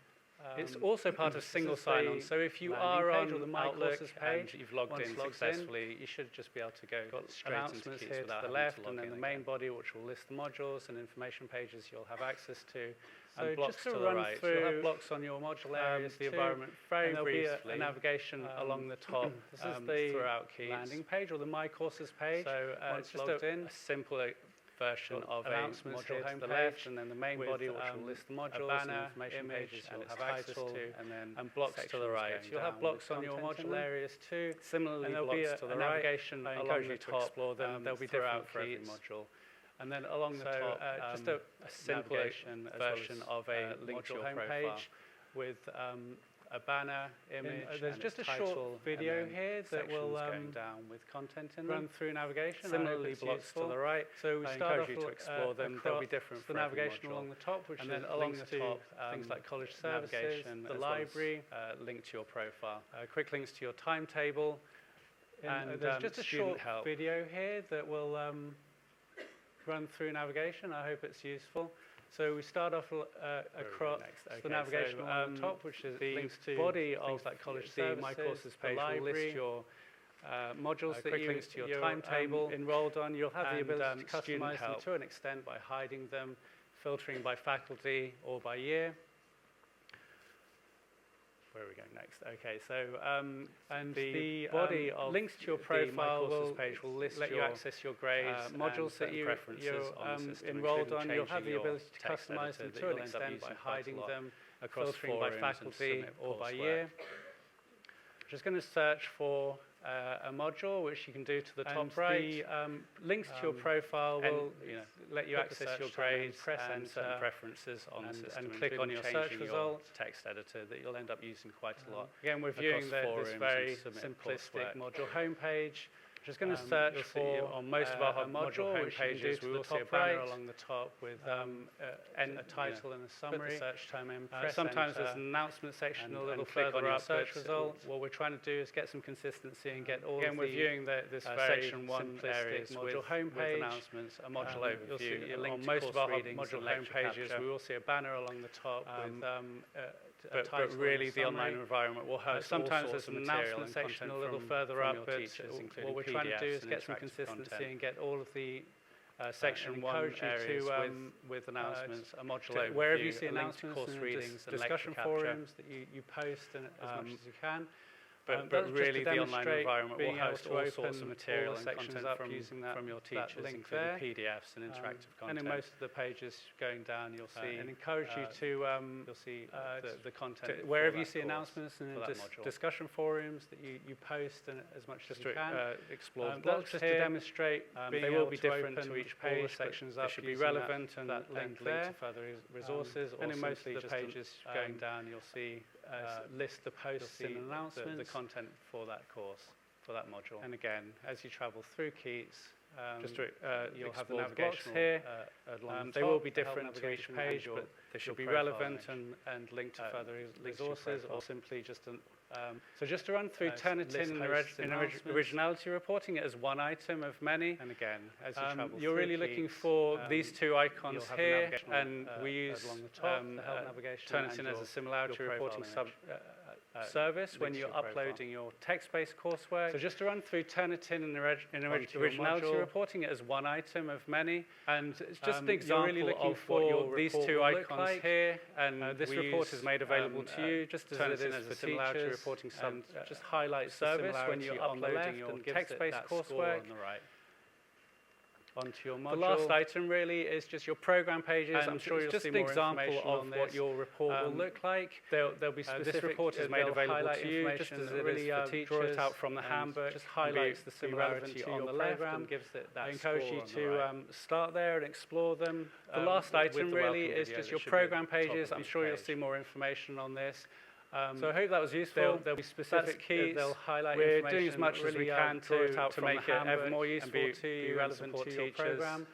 It's also part of single sign-on. So if you are on the Outlook and you've logged in successfully, you should just be able to go straight into Keats here to the left, and then the main body, which will list the modules and information pages you'll have access to. So and blocks to the right. You'll have blocks on your module areas, the environment very briefly. A navigation along the top. This is the throughout Keats landing page or the My Courses page. So it's just a simple version of announcements module home page, and then the main body, which will list the modules, banner, and information pages you'll have access to, and blocks to the right. You'll have blocks on your module areas too. Similarly, blocks to the right. Navigation along the top. Explore them. There'll be different for every module. And then along the top, just a simple version of a link to your home page with a banner, image, there's just a short video here that will going down with content in run through navigation. Similarly, blocks to the right. So we start off to explore them. They'll be different for navigation along the top, which and then along the top things like college services, the library, link to your profile, quick links to your timetable, and there's just a short video here that will run through navigation. I hope it's useful. So we start off across the navigation along the top, which is the links to body of things like college services, My Courses page will list your modules that links to your timetable enrolled on. You'll have the ability to customize them to an extent by hiding them, filtering by faculty or by year. Where are we going next? Okay, so and the body of links to your profile page will let you access your grades, modules that you're enrolled on. You'll have the ability to customize them to an extent by hiding them, filtering by faculty or by year. I'm just going to search for a module, which you can do to the top right. The links to your profile will let you access your grades and certain preferences on the system, and click on your search results, text editor that you'll end up using quite a lot. Again, we're viewing this very simplistic module homepage. Just going to search for on most of our module homepages. We will see a banner along the top with a title and a summary. Search term in. Sometimes there's an announcement section a little further up. Search result. What we're trying to do is get some consistency and get all of the we're viewing this section one areas module homepage announcements, a module overview. On most of our module homepages, we will see a banner along the top with but really the online environment will host sometimes there's an announcement section a little further up, but what we're trying to do is get some consistency and get all of the section one areas with announcements, a module overview, wherever you see announcements, course readings, and discussion forums that you post as much as you can. But really, the online environment will host all sorts of material and content from your teachers, including PDFs and interactive content. And in most of the pages going down, you'll see and encourage you to the content wherever you see announcements and discussion forums that you post as much as you can. Explore blogs just to demonstrate. They will be different to each page. Sections up should be relevant and link to further resources. And in most of the pages going down, you'll see. List the posts and announcements, the content for that course, for that module. And again, as you travel through Keats, you'll have the navigational here. They will be different to each page, but they should be relevant and linked to further resources, or simply just so just to run through Turnitin in originality reporting it as one item of many. And again, as you travel you're really looking for these two icons here, and we use Turnitin as a similarity reporting service when you're uploading your text-based coursework. So just to run through Turnitin in originality reporting it as one item of many, and it's just an example of what these two icons here, and this report is made available to you just as it is for teachers. Reporting just highlights service when you're uploading your text-based coursework onto your module. The last item really is just your program pages. I'm sure you'll see more information on what your report will look like. There'll be specific. This report is made available to you just as it is for teachers. Draw it out from the handbook. Just highlights the similarity on the left and gives it that. I encourage you to start there and explore them. The last item really is just your program pages. I'm sure you'll see more information on this. So I hope that was useful. There'll be specific Keats. They'll highlight We're doing as much as we can to make it ever more useful to you, relevant to your program.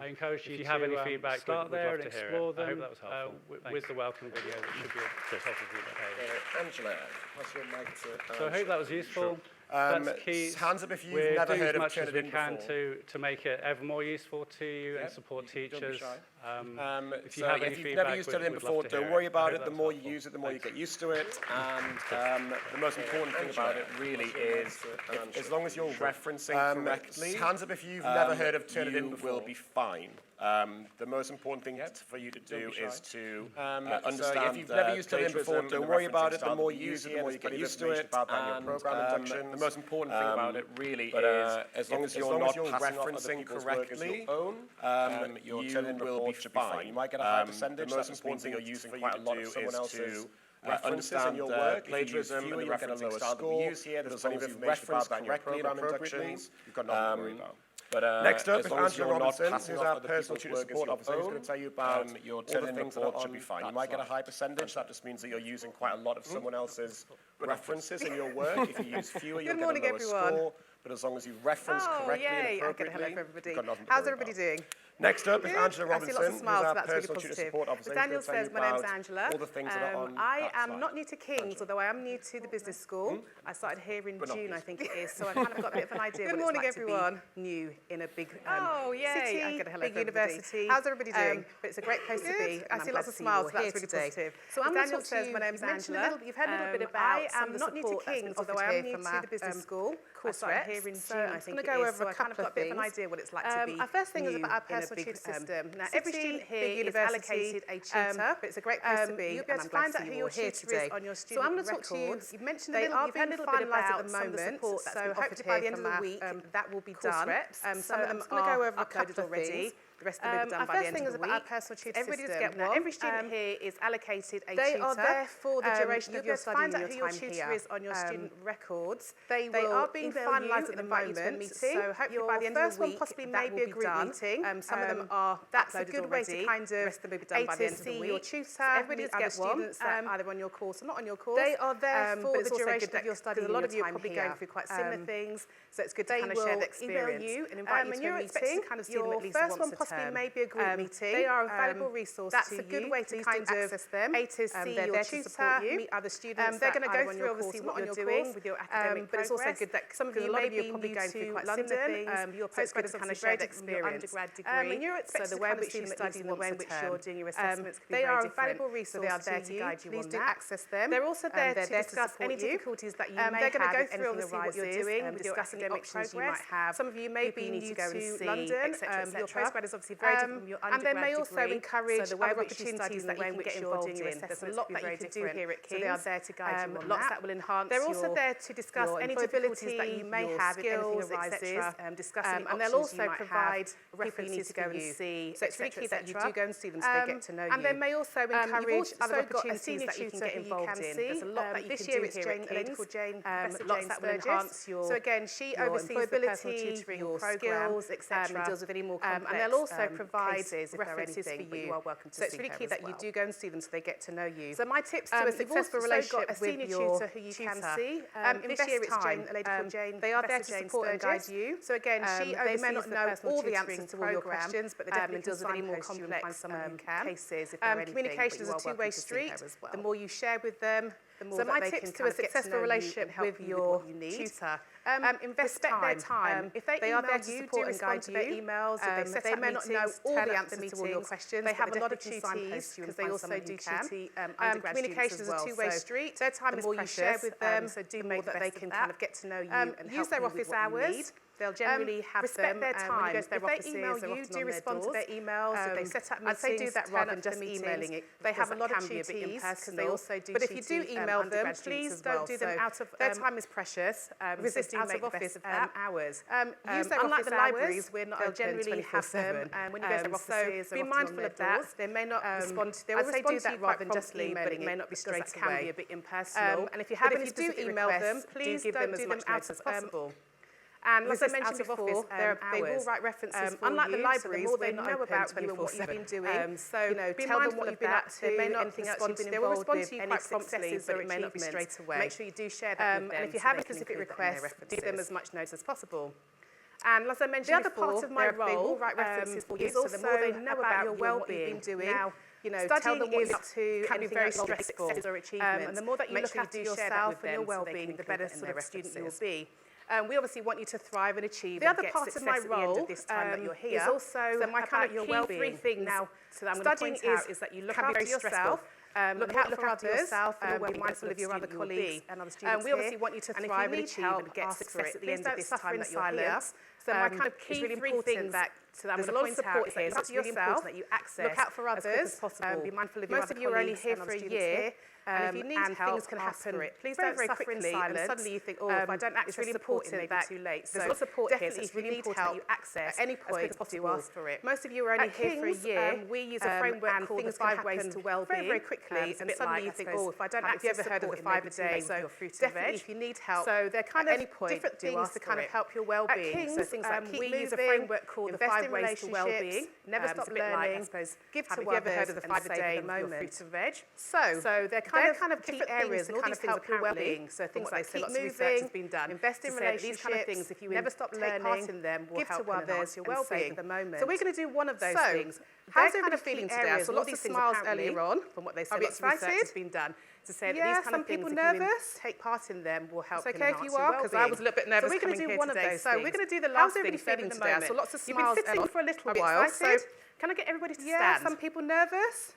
I encourage you, if you have any feedback, start there and explore them. I hope that was helpful. With the welcome video that should be at the top of the page. Angela, pass your mic to So I hope that was useful. That's Keats. Hands up if you've We're never doing heard as of much as we Turnitin can before. to make it ever more useful to you and support teachers. If you So have any if you've feedback, never used we'd Turnitin love before, to hear don't it. worry I about hope it. The that's more you helpful. use it, the more you Thanks. get used to it. And the most important thing about it really is, as long as you're referencing correctly, hands up if you've never heard of Turnitin before, will be fine. The most important thing for you to do is to understand. So if you've never used Turnitin before, don't worry about it. The more you use it, the more you get used to it. And the most important thing about it really is, as long as you're not referencing correctly, your Turnitin will be fine. You might get a high percentage. The most important thing you're using quite a lot of someone else's understand your work, plagiarism, and you'll get a lower score. But as long as you reference correctly in Inductions, you've got nothing to worry about. Next up is Angela Robinson, who's our personal tutor support officer, who's going to tell you about your Turnitin things that should be fine. You might get a high percentage. That just means that you're using quite a lot of someone else's references in your work. If you use fewer, you'll get a lower score. But as long as you reference correctly and appropriately, you've got nothing to worry about. Doing? Next up is Angela Robinson, lots of who's smiles, our that's really personal tutor positive. support officer. As Daniel says, my name's Angela. All the things that are on I that am slide. not new to King's, although I am new to the business school. I started here in June, I think it is, so I kind of got a bit of an idea what it's like to be new in a big city, big university. How's everybody doing? But it's a great place to be. I see lots of smiles, that's really positive. So as Daniel says, my name's Angela. You've heard a little bit about I am not new to King's, although I am new to the business school. I started here in June, I think it is, so I kind of got a bit of an idea what it's like to be Our first thing is about our personal tutor system. Now, every student here is allocated a tutor, but it's a great place to be. You'll be able to find out who your tutor is on your student records. So I'm going to talk to you. You've mentioned a little bit about some of the support that's been offered by the end of the week. That will be done. Some of them are uploaded already. The rest of them will be done by the end of the week. Our first thing is about our personal tutor system. Now, every student here is allocated a tutor. They are there for the duration of your study and your time here. You'll be able to find out who your tutor is on your student records. They are being finalised at the moment, so hopefully by the end of the week, possibly maybe a group meeting. Some of them are that's a good way to kind of see your tutor. Everybody does get students that either on your course or not on your course. They are there for the duration of your study. A lot of you are probably going through quite similar things, so it's good to kind of share the experience. They will email you and invite you to a meeting. Kind of see them at least once a term. Maybe a group meeting. They are a valuable resource to you. That's a good way to kind of access them. See your tutor, meet other students. They're going to go through obviously what you're doing with your academic progress. But it's also good that some of you may be probably going through quite similar things. Your postgraduate kind of shared experience. Undergrad degree. And you're expected to kind of see them study the way in which you're doing your assessments. They are a valuable resource. They are there to guide you. Please do access them. They're also there to discuss any difficulties that you may have. They're going to go through obviously what you're doing with your academic progress. You might have. Some of you may be new to London. Your postgrad is obviously very different from your undergrad. And they may also encourage other opportunities that you can get involved in. There's a lot that you can do here at King's. So they are there to guide you on lots that will enhance. They're also there to discuss any difficulties that you may have, skills, etc. And they'll also provide references to go and see. So it's really key that you do go and see them so they get to know you. And they may also encourage other opportunities that you can get involved in. There's a lot that you can do here at King's. Lots that will enhance your. So again, she oversees the personal tutoring, your skills, etc. Deals with any more complex and they'll also provide references for you. You are welcome to so it's really key that you do go and see them so they get to know you. So my tips to a successful relationship with your tutor who you can see. This year it's Jane, a lady called Jane. They are there to support and guide you. So again, they may not know all the answers to all your questions, but they definitely deals with any more complex cases. Communication is a two-way street. The more you share with them, the more that they can kind of get to know relationship with your tutor. Invest their time. If they are there to support and guide you, emails, they may not know all the answers to all your questions. They have a lot of tutees because they also do tutee undergrad communication is a two-way street. Their time is precious. Share with them, so do more that they can kind of get to know you and use their office hours. They'll generally have respect their time. If they email you, do respond to their emails. If they set up meetings, I'd say do that rather than just emailing it. They have a lot of tutees because they also do. But if you do email them, please don't do them out of. Their time is precious. Resist out of office hours. Use their unlike the libraries, we're not generally have them when you go to their offices. So be mindful of that. They may not respond. They will respond to you rather than just emailing, but it may not be straight away. Can be a bit impersonal. And if you have any specific requests, please don't do them out as possible. And as I mentioned before, they will write references for unlike the libraries, they know about you and what you've been doing. So be mindful what you've been up to. They may not anything else you've been involved with, any successes, but it may not be straight away. Make sure you do share that with them. And if you have a specific request, give them as much notice as possible. And as I mentioned before, the other part of my role is also the more they know about your well-being. Now, tell them what you're up to, can be very stressful or achievements. And the more that you look after yourself and your well-being, the better sort of student you will be. We obviously want you to thrive and achieve. The other part of my role this time that you're here is also my kind of your well-being. 3 things now, so that I'm going to point out is that you look after yourself. Look after yourself and be mindful of your other colleagues and other students. We obviously want you to thrive and achieve and get success at the end of this time that you're here. So my kind of key really 3 things that I'm going to point out is that it's really important that you access, look out for others, as possible, be mindful of your other colleagues. Most of you are only here for a year. And if you need help, things can happen. Please don't suffer in silence. And suddenly you think, oh, if I don't access really support, it may be too late. So there's a lot of support here, so it's really important that you access at any point to ask for it. Most of you are only here for a year. We use a framework called the 5 ways to well-being very quickly. And suddenly you think, oh, if I don't access support, have you ever heard of the 5 a day? So definitely if you need help, so they're kind of different things to kind of help your well-being. So things like keep moving, we use a framework called the 5 ways to well-being. Never stop learning. Give to others. Have you ever heard of the 5 a day at the moment? Fruit and veg. So they're kind of key areas and kind of help your well-being. So things like keep moving, has been done. Invest in relationships. These kind of things, if you never stop learning, part in them, will give help to others, your well-being at the moment. So we're going to do one of those things. How's everybody feeling today? So lots of smiles earlier on from what they said. Lots of research has been done to say that these kind of things, if you take part in them, will help enhance your well-being. It's okay if you are, because I was a little bit nervous coming here today. So we're going to do one of those. So we're going to do the last thing, 7 today. So lots of smiles. You've been sitting for a little while. So can I get everybody to stand? Yeah, some people nervous?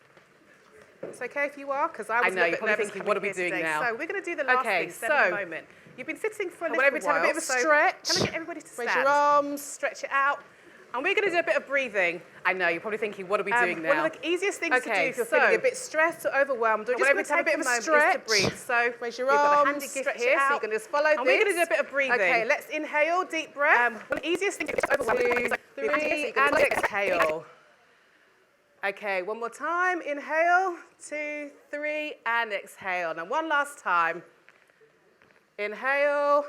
It's okay if you are, because I was a little bit nervous thinking, what are we doing now? So we're going to do the last thing, in a moment. You've been sitting for a little while. I want everybody to have a bit of a stretch. Can I get everybody to stand? Raise your arms, stretch it out. And we're going to do a bit of breathing. I know, you're probably thinking, what are we doing now? One of the easiest things to do if you're feeling a bit stressed or overwhelmed, or just going to have a bit of a stretch, to breathe. So raise your arms, stretch it out. So you're going to just follow this. And we're going to do a bit of breathing. Okay, let's inhale, deep breath. One of the easiest things is overwhelmed. 2, 3, and exhale. Okay, one more time. Inhale, 2, 3, and exhale. Now one last time. Inhale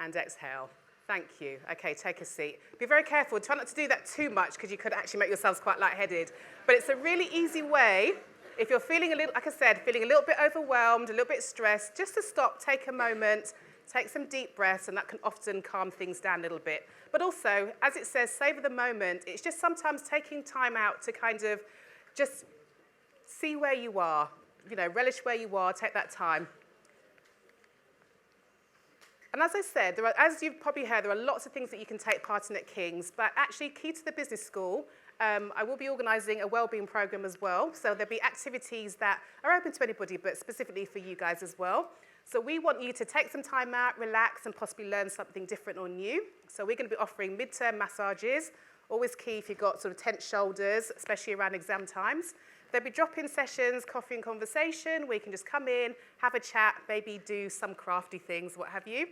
and exhale. Thank you. Okay, take a seat. Be very careful. Try not to do that too much because you could actually make yourselves quite lightheaded. But it's a really easy way, if you're feeling a little, like I said, feeling a little bit overwhelmed, a little bit stressed, just to stop, take a moment, take some deep breaths, and that can often calm things down a little bit. But also, as it says, savor the moment. It's just sometimes taking time out to kind of just see where you are, relish where you are, take that time. And as I said, as you've probably heard, there are lots of things that you can take part in at King's, but actually key to the business school, I will be organising a wellbeing programme as well. So there'll be activities that are open to anybody, but specifically for you guys as well. So we want you to take some time out, relax, and possibly learn something different or new. So we're going to be offering midterm massages, always key if you've got sort of tense shoulders, especially around exam times. There'll be drop-in sessions, coffee and conversation, where you can just come in, have a chat, maybe do some crafty things, what have you.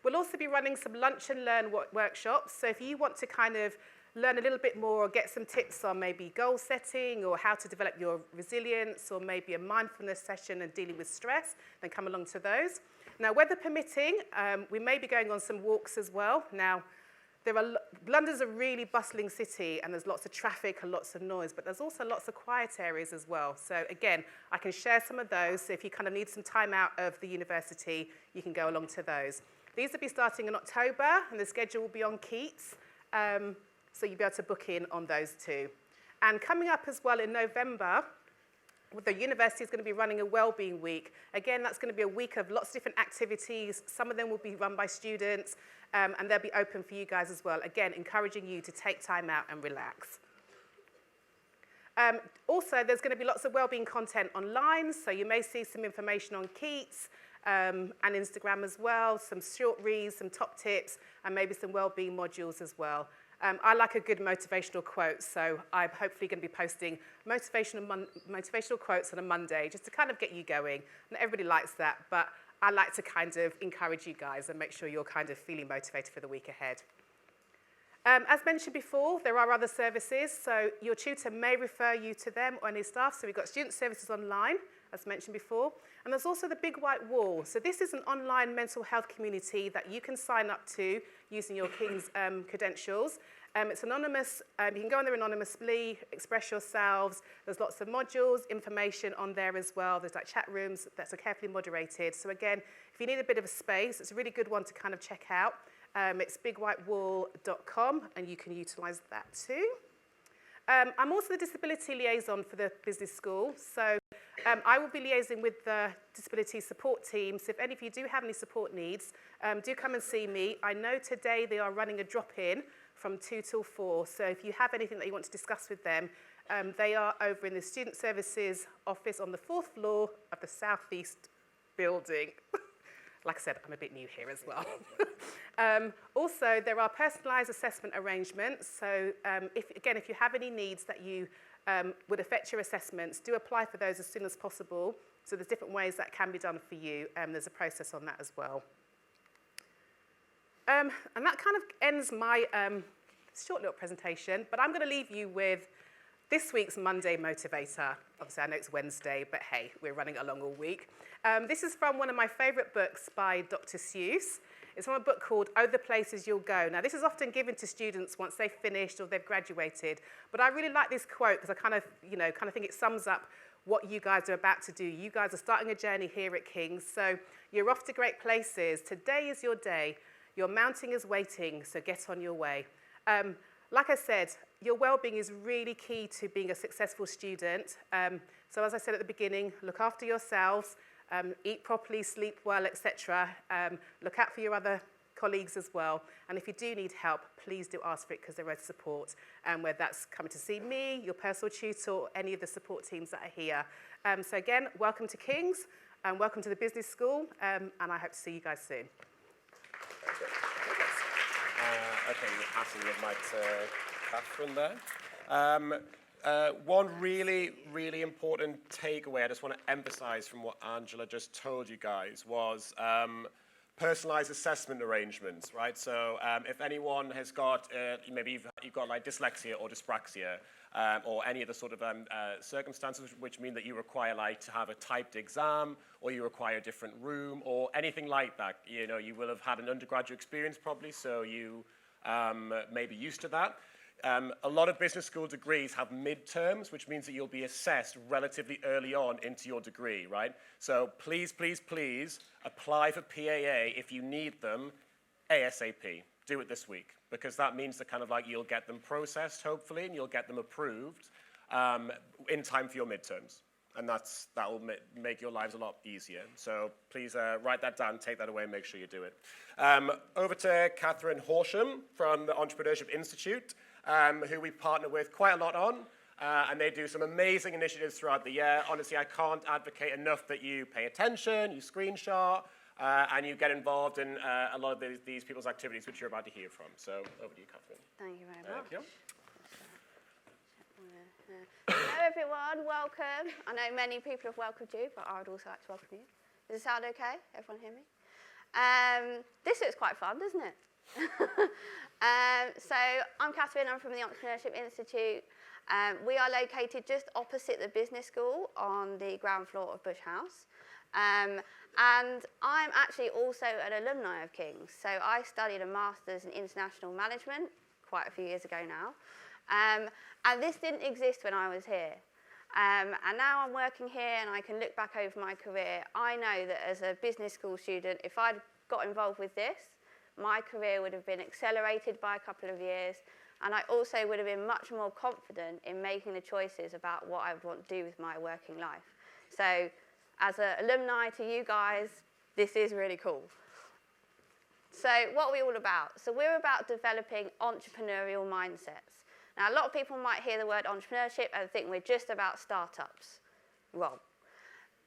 We'll also be running some lunch and learn workshops. So if you want to kind of learn a little bit more or get some tips on maybe goal setting or how to develop your resilience or maybe a mindfulness session and dealing with stress, then come along to those. Now, weather permitting, we may be going on some walks as well. Now, London's a really bustling city and there's lots of traffic and lots of noise, but there's also lots of quiet areas as well. So again, I can share some of those. So if you kind of need some time out of the university, you can go along to those. These will be starting in October and the schedule will be on Keats. So you'll be able to book in on those too. And coming up as well in November, the university is going to be running a wellbeing week. Again, that's going to be a week of lots of different activities. Some of them will be run by students, and they'll be open for you guys as well. Again, encouraging you to take time out and relax. Also, there's going to be lots of wellbeing content online, so you may see some information on Keats and Instagram as well, some short reads, some top tips, and maybe some wellbeing modules as well. I like a good motivational quote, so I'm hopefully going to be posting motivational quotes on a Monday just to kind of get you going. Not everybody likes that, but I like to kind of encourage you guys and make sure you're kind of feeling motivated for the week ahead. As mentioned before, there are other services, so your tutor may refer you to them or any staff. So we've got student services online, as mentioned before, and there's also the Big White Wall. So this is an online mental health community that you can sign up to using your King's credentials. It's anonymous. You can go on there anonymously, express yourselves. There's lots of modules, information on there as well. There's like chat rooms that are carefully moderated. So again, if you need a bit of a space, it's a really good one to kind of check out. It's bigwhitewall.com, and you can utilize that too. I'm also the disability liaison for the business school, so I will be liaising with the disability support team. So if any of you do have any support needs, do come and see me. I know today they are running a drop-in from 2 till 4, so if you have anything that you want to discuss with them, they are over in the Student Services office on the 4th floor of the Southeast building. Like I said, I'm a bit new here as well. Also, there are personalised assessment arrangements. So if you have any needs that you would affect your assessments, do apply for those as soon as possible. So there's different ways that can be done for you. There's a process on that as well. And that kind of ends my short little presentation, but I'm going to leave you with this week's Monday motivator. Obviously, I know it's Wednesday, but hey, we're running along all week. This is from one of my favourite books by Dr. Seuss. It's from a book called Oh, the Places You'll Go. Now, this is often given to students once they've finished or they've graduated, but I really like this quote because I kind of think it sums up what you guys are about to do. You guys are starting a journey here at King's, so you're off to great places. Today is your day. Your mounting is waiting, so get on your way. Like I said, your well-being is really key to being a successful student. So as I said at the beginning, look after yourselves, eat properly, sleep well, etc. Look out for your other colleagues as well. And if you do need help, please do ask for it because there is support. Whether that's coming to see me, your personal tutor, or any of the support teams that are here. So again, welcome to King's, and welcome to the business school, and I hope to see you guys soon. Okay, you're passing the mic to Catherine there. One really, really important takeaway I just want to emphasize from what Angela just told you guys was personalized assessment arrangements, right? So if anyone has got, maybe you've got like dyslexia or dyspraxia, or any other sort of circumstances which mean that you require like to have a typed exam, or you require a different room, or anything like that. You know, you will have had an undergraduate experience probably, so you may be used to that. A lot of business school degrees have midterms, which means that you'll be assessed relatively early on into your degree, right? So please, please, please apply for PAA if you need them ASAP. Do it this week, because that means that kind of like you'll get them processed, hopefully, and you'll get them approved in time for your midterms. And that will make your lives a lot easier. So please write that down, take that away, and make sure you do it. Over to Catherine Horsham from the Entrepreneurship Institute, who we partner with quite a lot on. And they do some amazing initiatives throughout the year. Honestly, I can't advocate enough that you pay attention, you screenshot, and you get involved in a lot of these people's activities, which you're about to hear from. So over to you, Catherine. Thank you very much. Thank you. Hello everyone, welcome. I know many people have welcomed you, but I would also like to welcome you. Does it sound okay? Everyone hear me? This looks quite fun, doesn't it? So I'm Catherine, I'm from the Entrepreneurship Institute. We are located just opposite the business school on the ground floor of Bush House. And I'm actually also an alumni of King's. So I studied a Master's in International Management quite a few years ago now. And this didn't exist when I was here. And now I'm working here and I can look back over my career. I know that as a business school student, if I'd got involved with this, my career would have been accelerated by a couple of years, and I also would have been much more confident in making the choices about what I would want to do with my working life. So as an alumni to you guys, this is really cool. So what are we all about? So we're about developing entrepreneurial mindsets. Now, a lot of people might hear the word entrepreneurship and think we're just about startups. Wrong.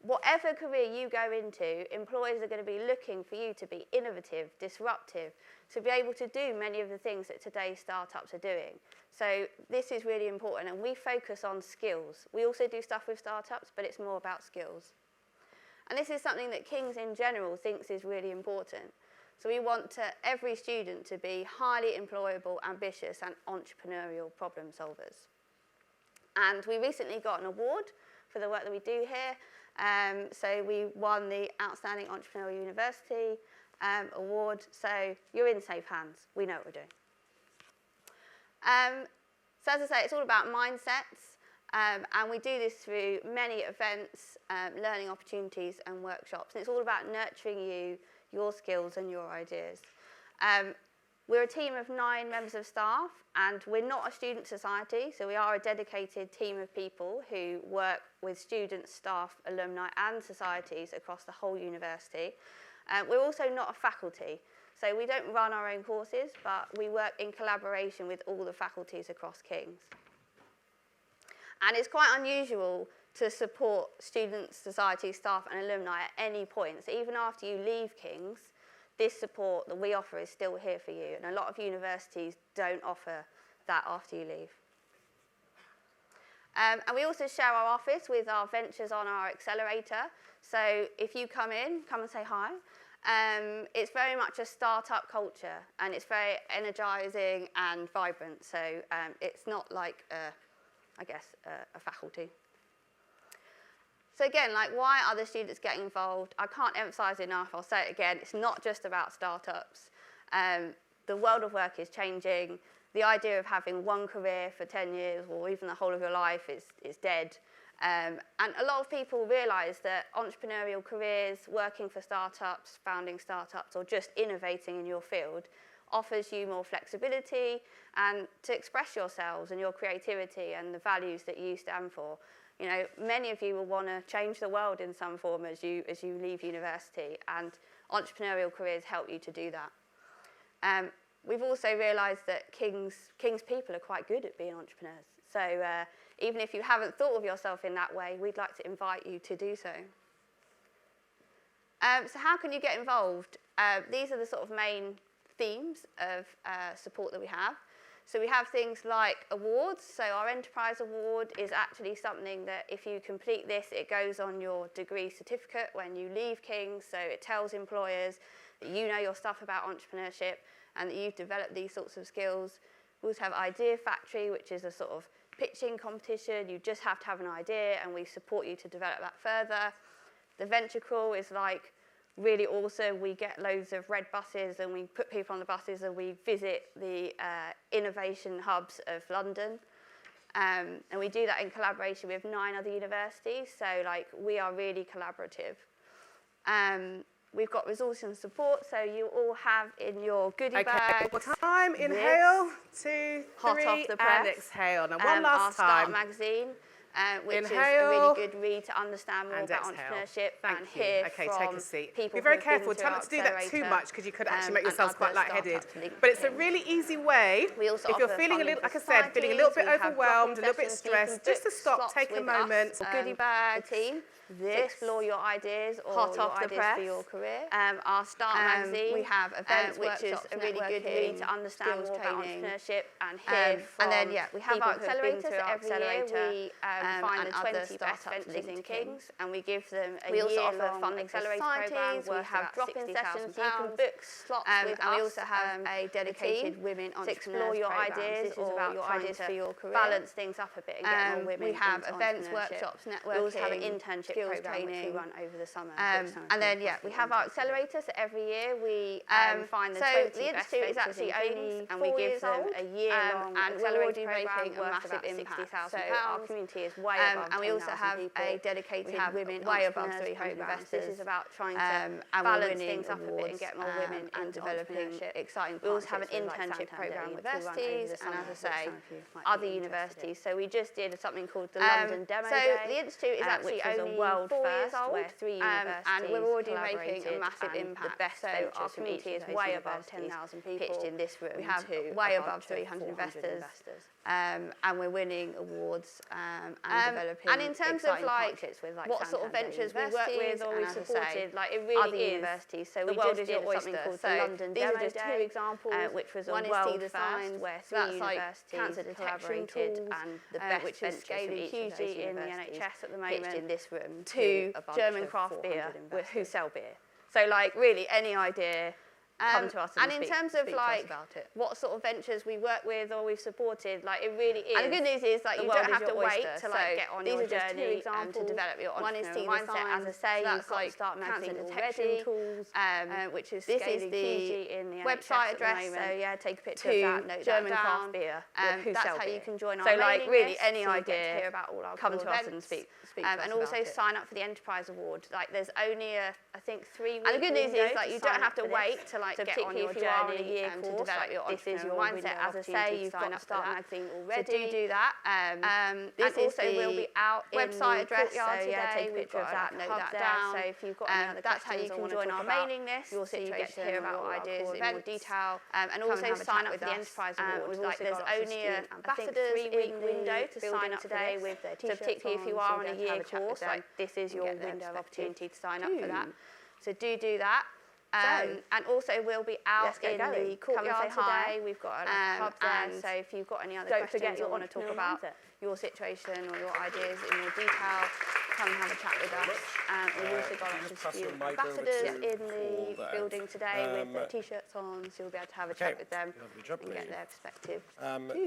Whatever career you go into, employers are going to be looking for you to be innovative, disruptive, to be able to do many of the things that today's startups are doing. So this is really important, and we focus on skills. We also do stuff with startups, but it's more about skills. And this is something that King's in general thinks is really important. So we want every student to be highly employable, ambitious, and entrepreneurial problem solvers. And we recently got an award for the work that we do here. So we won the Outstanding Entrepreneurial University award. So you're in safe hands. We know what we're doing. So as I say, it's all about mindsets. And we do this through many events, learning opportunities, and workshops. And it's all about nurturing you, your skills and your ideas. We're a team of 9 members of staff, and we're not a student society, so we are a dedicated team of people who work with students, staff, alumni and societies across the whole university. We're also not a faculty, so we don't run our own courses, but we work in collaboration with all the faculties across King's. And it's quite unusual to support students, society, staff and alumni at any point. So even after you leave King's, this support that we offer is still here for you. And a lot of universities don't offer that after you leave. And we also share our office with our ventures on our accelerator. So if you come in, come and say hi. It's very much a startup culture, and it's very energizing and vibrant. So it's not like, a faculty. So again, like, why are the students getting involved? I can't emphasize enough, I'll say it again, it's not just about startups. The world of work is changing. The idea of having one career for 10 years or even the whole of your life is dead. And a lot of people realize that entrepreneurial careers, working for startups, founding startups, or just innovating in your field offers you more flexibility and to express yourselves and your creativity and the values that you stand for. You know, many of you will want to change the world in some form as you leave university, and entrepreneurial careers help you to do that. We've also realised that King's people are quite good at being entrepreneurs. So even if you haven't thought of yourself in that way, we'd like to invite you to do so. So how can you get involved? These are the sort of main themes of support that we have. So we have things like awards. So our Enterprise Award is actually something that if you complete this, it goes on your degree certificate when you leave King's. So it tells employers that you know your stuff about entrepreneurship and that you've developed these sorts of skills. We also have Idea Factory, which is a sort of pitching competition. You just have to have an idea, and we support you to develop that further. The Venture Crawl is like really awesome. We get loads of red buses and we put people on the buses and we visit the innovation hubs of London. And we do that in collaboration with 9 other universities. So like, we are really collaborative. We've got resource and support, so you all have in your goodie bag. One time, inhale, 2, 3, and exhale. Now one last time. Our Start magazine. Which is a really good read to understand more about entrepreneurship and hear from take a seat. people. Be very careful. Try not to do that too much because you could actually make yourselves quite lightheaded. But it's a really easy way. If you're feeling a little, like I said, feeling a little bit overwhelmed, a little bit stressed, just to stop, take a moment. Goodie bag team. To explore your ideas or hot off the press for your career. Our Start magazine, we have events, which is a really good read to understand more about entrepreneurship and hear from. And then we have our accelerators every year. We find the 20 best ventures in King's, and we give them a year-long funding accelerator program. We have drop-in sessions. You can book slots with us. And we also have a dedicated women entrepreneurs your ideas or your ideas for your career. Balance things up a bit and get more women. We have events, workshops, networking. We also have an internship skills training which we run over the summer. And then we have our accelerators every year. We find the 20 best Institute is actually only 4 years old, and we give them a year-long accelerator program worth about £60,000. So our community is way above 10,000 people. And we also have a dedicated women way above 300 investors. This is about trying to balance things up a bit and get more women in developing exciting. We also have an internship program with universities and, as I say, other universities. So we just did something called the London Demo Day. So the Institute is actually only 4 years old, where 3 universities and we're already making a massive impact. The best our community is way above 10,000 people pitched in this room. We have way above 300 investors. And we're winning awards and developing. And in terms of like what sort of ventures we work with or we've supported, like it really is universities. So we just did something called the London Demo Day. These are just 2 examples, which was a world first, where 3 universities collaborated and the best ventures scaling hugely in the NHS at the moment in this room to German craft beer who sell beer. So like really any idea. Come to us and in terms of like what sort of ventures we work with or we've supported, like it really is. And the good news is like you don't have to wait to like get on your journey to develop your entrepreneurial mindset. As I say, you've got Start magazine detection tools, which is scaling hugely in the website address. So take a picture of that, note German craft beer. That's how you can join our mailing list. So like really any idea, hear about all our come to us and speak and also sign up for the Enterprise Award. Like there's only I think 3 weeks. And the good news is like you don't have to wait to like get on your journey to develop your entrepreneurial mindset. As I say, you've got to start magazine already. So do that. This also will be out in website address. So yeah, take a picture of that, note that down. So if you've got any other questions, that's how you can join our mailing list. Your situation, you get to hear about your ideas in more detail, and also sign up for the Enterprise Award. There's only a ambassadors 3-week window to sign up today with their t-shirts. So particularly if you are on a year course, like this is your window of opportunity to sign up for that. So do that. And also we'll be out in the courtyard today. We've got a hub there. So if you've got any other questions you want to talk about your situation or your ideas in more detail, come and have a chat with us. We've also got a few ambassadors in the building today with their t-shirts on, so you'll be able to have a chat with them and get their perspective.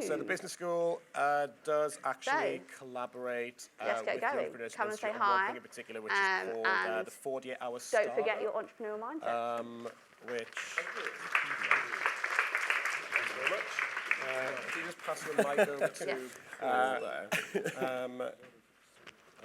So the business school does actually collaborate with the Entrepreneurship Institute on one thing in particular, which is called the 48-hour startup. Don't forget your entrepreneurial mindset. Which... Thank you very much. If you just pass the mic over to there.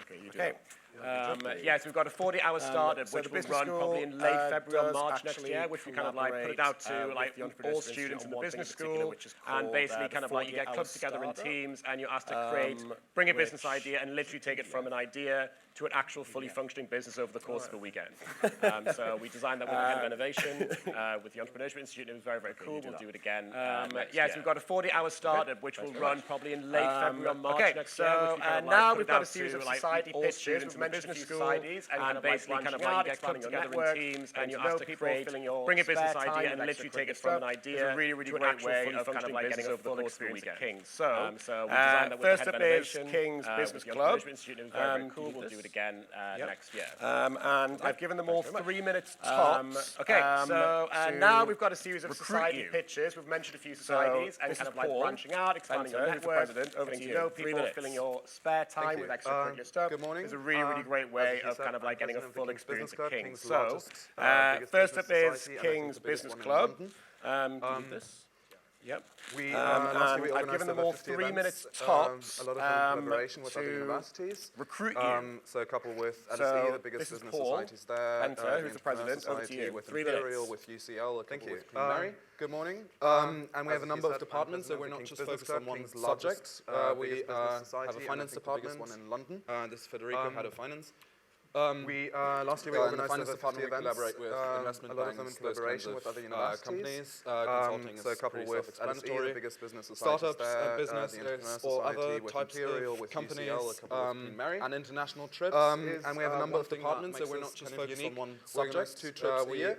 Okay, you do that. Yes, we've got a 40-hour startup, which will run probably in late February or March next year, which we kind of like put it out to like all students in the business school, and basically kind of like you get clubs together in teams, and you're asked to bring a business idea and literally take it from an idea to an actual fully functioning business over the course of a weekend. So we designed that with the head of innovation, with the Entrepreneurship Institute, and it was very, very cool. We'll do it again. Yes, we've got a 40-hour startup, which will run probably in late February or March next year. So now we've got a series of society pitches from business school, and basically kind of like you get clubbed together in teams, and you ask to bring a business idea and literally take it from an idea. It's a really, really great way of kind of like getting over the full experience at King's. So we designed that with the head of innovation, King's Business Club. It was very cool. We'll do it again next year. And I've given them all 3 minutes tops. So now we've got a series of society pitches. We've mentioned a few societies and kind of like branching out, expanding your network, getting to know people, filling your spare time with extracurricular stuff. Good morning. It's a really, really great way of kind of like getting a full experience at King's. So first up is King's Business Club. This. Yep. I've given them all 3 minutes tops a lot of collaboration with other universities. Recruit you. So a couple with NSE, the biggest business societies there. Enter, who's the president. Over to you. With Imperial, with UCL, a couple with Queen Mary. Good morning. And we have a number of departments, so we're not just focused on one subject. We have a finance department, one in London. This is Federico, head of finance. Last year we organised finance department. We collaborate with investment banks, in collaboration with other universities, consulting. So a couple with NSE, the biggest business startups, businesses, or other types of companies, and international trips. And we have a number of departments, so we're not just focused on one subject. 2 trips a year.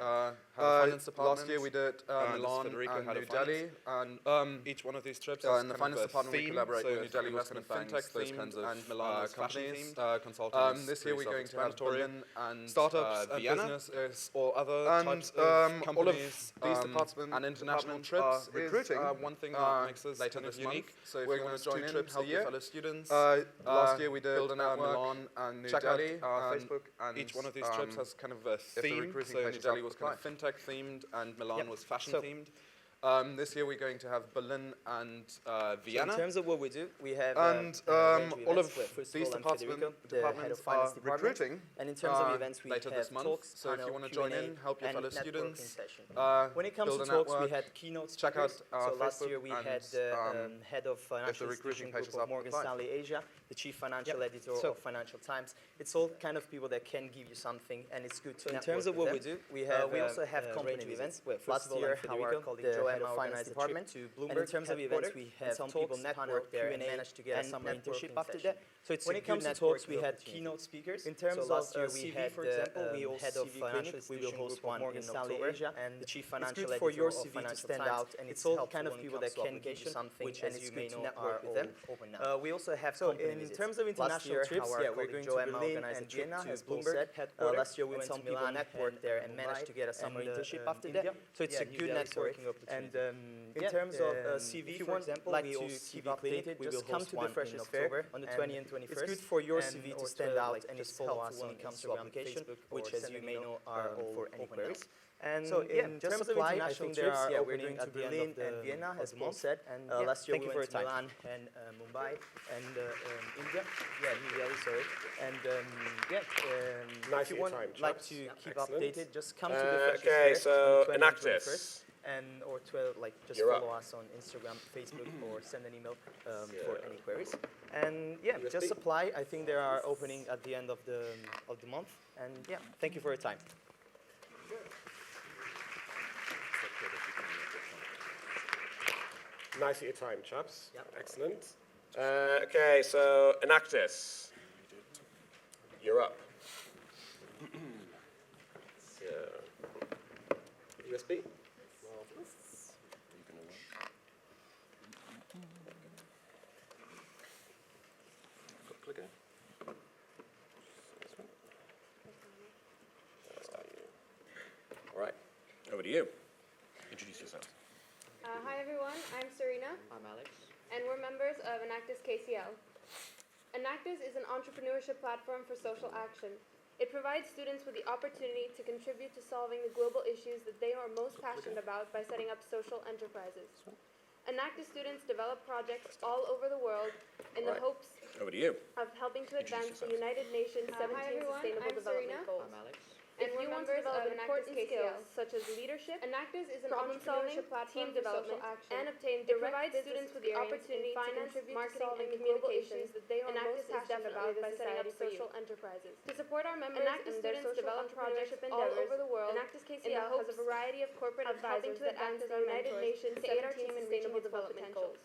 Last year we did Milan and New Delhi, and each one of these trips has in the finance department we collaborate with New Delhi investment banks, those kinds of and Milan companies, consulting. This year we're going to Berlin and startups, businesses, or other types of companies. These departments and international trips recruiting one thing that makes us kind of unique. So we're going to join in, help your fellow students. Last year we did Milan and New Delhi. Facebook, and each one of these trips has kind of a theme. So New Delhi was kind of fintech themed, and Milan was fashion themed. This year we're going to have Berlin and Vienna. So in terms of what we do, we have all of these departments are recruiting. And in terms of events, we have talks, so if you want to join in, help your fellow students. When it comes to talks, we had keynote speakers. Check out so last year we had the head of financial institution group of Morgan Stanley Asia, the chief financial editor of Financial Times. It's all kind of people that can give you something, and it's good to network. In terms of what we do, we also have company events. Last year, our colleague Joe head of finance department to Bloomberg. And in terms of events, we have some people network there and managed to get a summer internship after that. So it's when it comes to talks, we had keynote speakers. In terms of last year, we had, for example, the head of financial we will host one in October, and the chief financial editor for your CV to stand out, and it's all kind of people that can give you something, and it's good to network with them. We also have in terms of international trips, we're going to Berlin and Vienna, as Bloomberg said. Last year we went to Milan, networked there, and managed to get a summer internship after that. So it's a good networking opportunity. And in terms of CV, for example, like to keep updated, just come to the Freshers Fair on the 20th and 21st. It's good for your CV to stand out and just follow us when it comes to application, which, as you may know, are all for any queries. And so in terms of international trips, we're going to Berlin and Vienna, as Paul said. And last year we went to Milan and Mumbai and India. New Delhi, sorry. And if you want like to keep updated, just come to the Freshers Fair. Okay, so on the 20th and 21st. Or just follow us on Instagram, Facebook, or send an email for any queries. And just apply. I think they are opening at the end of the month. And thank you for your time. Nice at your time, chaps. Excellent. Okay, so Enactus, you're up. USB. Clicker. All right, over to you. Introduce yourself. Hi everyone, I'm Serena. I'm Alex. And we're members of Enactus KCL. Enactus is an entrepreneurship platform for social action. It provides students with the opportunity to contribute to solving the global issues that they are most passionate about by setting up social enterprises. Enactus students develop projects all over the world in the hopes over to you. Of helping to advance the United Nations 17 Sustainable Development Goals. I'm Alex. If you want to develop important skills such as leadership, Enactus is an entrepreneurship platform, team development, and obtain direct students with the opportunity to contribute marketing and communications that they are most passionate about by setting up social enterprises. To support our members Enactus students develop projects all over the world, Enactus KCL has a variety of corporate advisors that act as the United Nations 17 Sustainable Development Goals.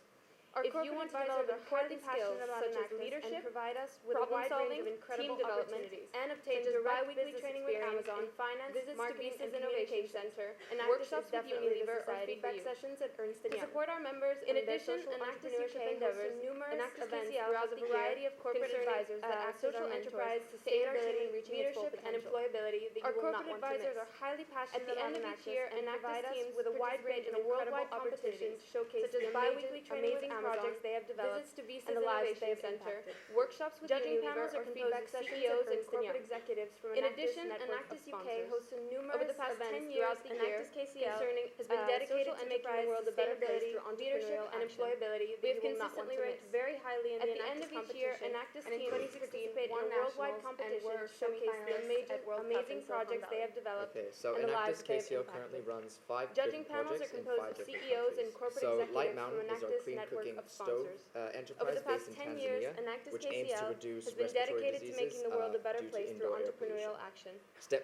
If you want to develop important skills such as leadership, and provide us with a wide range of incredible opportunities, and obtain direct bi-weekly training with Amazon, finance, marketing, and Innovation Center, workshops with Unilever, or feedback sessions at Ernst & Young. To support our members in addition, Enactus UK hosts numerous events throughout the variety of corporate advisors that act as social enterprise, sustainability, leadership, and employability that you will not want to miss. Our corporate advisors are highly passionate about Enactus. At the end of each year, Enactus teams with a wide range of worldwide competitions showcase such as bi-weekly training with projects they have developed, visits to Visa's Innovation Center, workshops with judging panels are feedback CEOs and corporate executives from an addition, Enactus UK hosts numerous events throughout the year concerning has been dedicated to making the world a better place through entrepreneurship and employability that you will not want to miss. Very highly in the Enactus competition, Enactus teams participate in a worldwide competition showcase the amazing projects they have developed and the lives they have impacted. Runs 5 judging panels are composed of CEOs and corporate executives from Enactus network of sponsors. Over the past 10 years, Enactus KCL has been dedicated to making the world a better place through entrepreneurial action.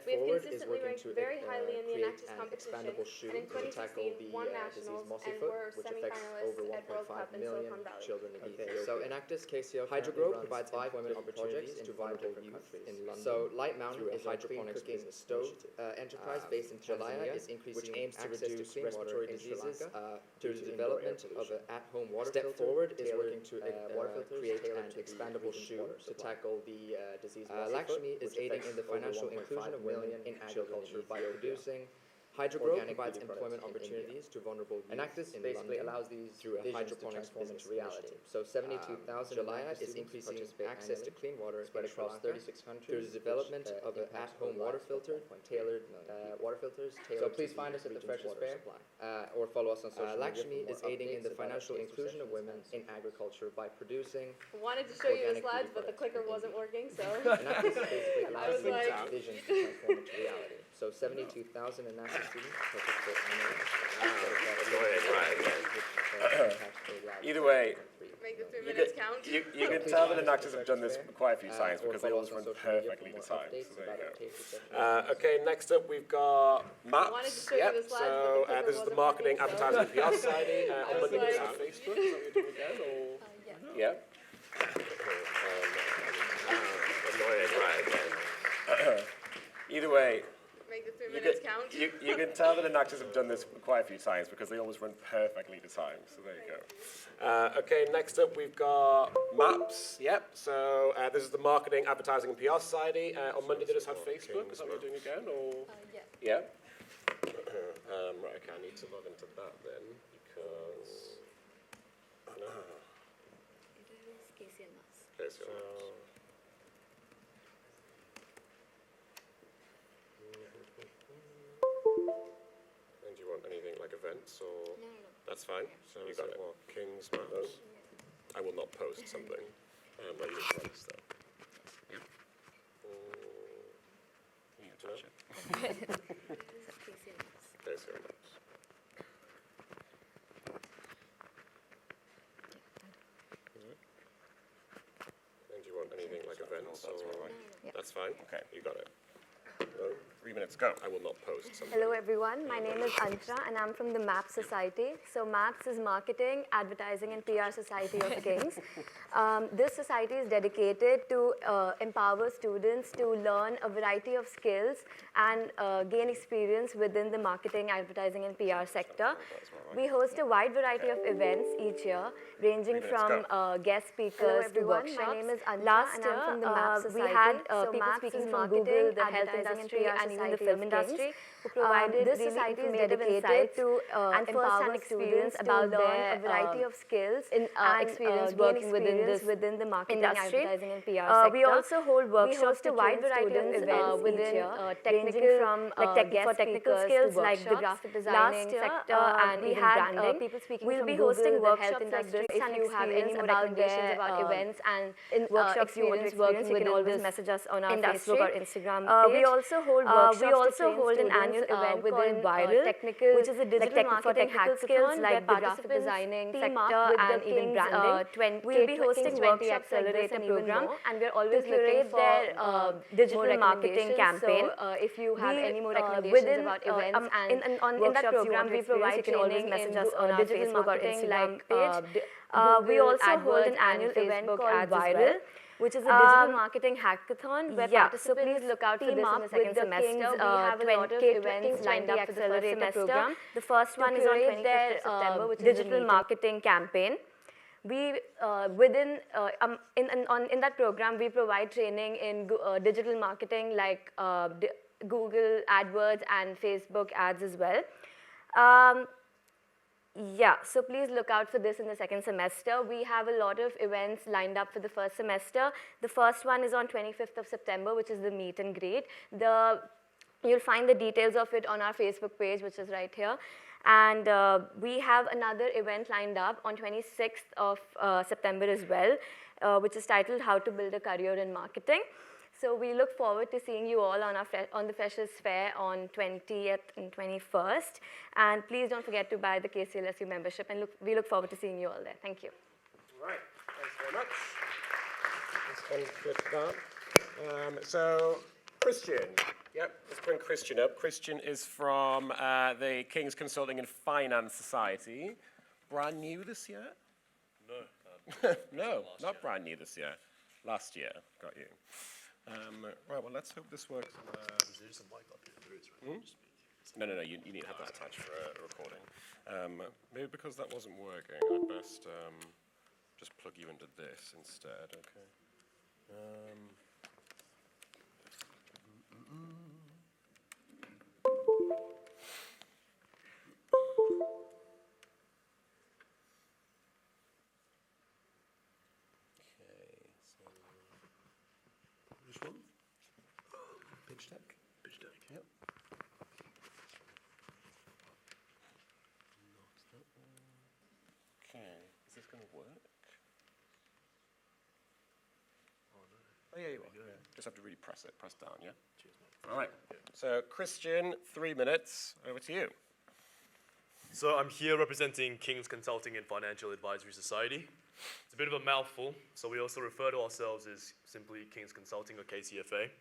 We have consistently ranked very highly in the Enactus competition, and in 2016 won nationals and were semi-finalists at World Cup in Silicon Valley. So Enactus KCL Hydrogrow provides 5 opportunities to vulnerable youth in London. So Light Mountain is a hydroponics business stove enterprise based in Tanzania, which aims to reduce respiratory diseases through the development of an at-home water filter. Step Forward is working to create an expandable shoe to tackle the disease. Lakshmi is aiding in the financial inclusion of women in agriculture by producing. Hydrogrow provides employment opportunities to vulnerable youth. Enactus basically allows these through a hydroponics business reality. So 72,000 Jalaya is increasing access to clean water spread across 36 countries through the development of an at-home water filter, tailored water filters. So please find us at the Freshers Fair or follow us on social media. Lakshmi is aiding in the financial inclusion of women in agriculture by producing. I wanted to show you the slides, but the clicker wasn't working, so Enactus basically allows these visions to transform into reality. So 72,000 Enactus students participate Either way, make the 3 minutes count. You can tell that Enactus have done this quite a few times because they always run perfectly to time. So there you go. Okay, next up we've got maps. Yep. So this is the marketing, advertising, and PR Society on Monday nights on Facebook. Is that what you're doing again? Or yeah. Annoying, right again. Either way. Make the 3 minutes count. You can tell that Enactus have done this quite a few times because they always run perfectly to time. So there you go. Okay, next up we've got maps. Yep. So this is the Marketing, Advertising and PR Society. On Monday they just had Facebook. Is that what you're doing again? Or yeah. Right, okay, I need to log into that then, because... Oh, no. And do you want anything like events or? No. That's fine. So you got it. What? King's Maps. I will not post something. But you can post though. Yeah. You can touch it. KCL Maps. And do you want anything like events or? No. That's fine. Okay, you got it. 3 minutes, go. I will not post something. Hello everyone, my name is Antra and I'm from the MAPS Society. So MAPS is Marketing, Advertising and PR Society of Kings. This society is dedicated to empower students to learn a variety of skills and gain experience within the marketing, advertising and PR sector. We host a wide variety of events each year, ranging from guest speakers to workshops. My name is Antra and I'm from the MAPS Society. We had people speaking from Google, the health industry and even the film industry who provided this society is dedicated to and first-hand experience about their variety of skills and experience working within the marketing, advertising and PR sector. We also hold workshops to a wide variety of events within ranging from for technical skills like the graphic designing sector and even branding. People speaking we'll be hosting workshops like this if you have any more recommendations about events and workshops you want to experience, you can always message us on our Facebook or Instagram page. We also hold an annual event within Viral, which is a digital marketing hackathon like the graphic designing sector and even branding. We'll be hosting workshops accelerator program and we're always looking for digital marketing campaign. So if you have any more recommendations about events and in that program we provide training, you can always message us on our Facebook or Instagram page. We also hold an annual event called Viral, which is a digital marketing hackathon where participants please look out for this in the second semester. We have a lot of events lined up for the first semester. The first one is on 25th of September, which is digital marketing campaign. We in that program we provide training in digital marketing like Google AdWords and Facebook ads as well. Yeah, so please look out for this in the second semester. We have a lot of events lined up for the first semester. The first one is on 25th of September, which is the meet and greet. You'll find the details of it on our Facebook page, which is right here. And we have another event lined up on 26th of September as well, which is titled How to Build a Career in Marketing. So we look forward to seeing you all on the Freshers Fair on 20th and 21st. And please don't forget to buy the KCLSU membership. And we look forward to seeing you all there. Thank you. All right. Thanks very much. Let's unclip that. So Christian. Yep, let's bring Christian up. Christian is from the King's Consulting and Finance Society. Brand new this year? No. No, not brand new this year. Last year, got you. Right, well, let's hope this works. Is there some mic up here? There is, right? No, you need to have that attached for a recording. Maybe because that wasn't working, I'd best just plug you into this instead, okay? Pitch deck? Pitch deck. Yep. Okay, is this going to work? Oh, no. Oh, yeah, you are. Yeah. Just have to really press it. Press down, yeah? Cheers, mate. All right. Yeah. So, Christian, 3 minutes. Over to you. So, I'm here representing King's Consulting and Financial Advisory Society. It's a bit of a mouthful, so we also refer to ourselves as simply King's Consulting or KCFA.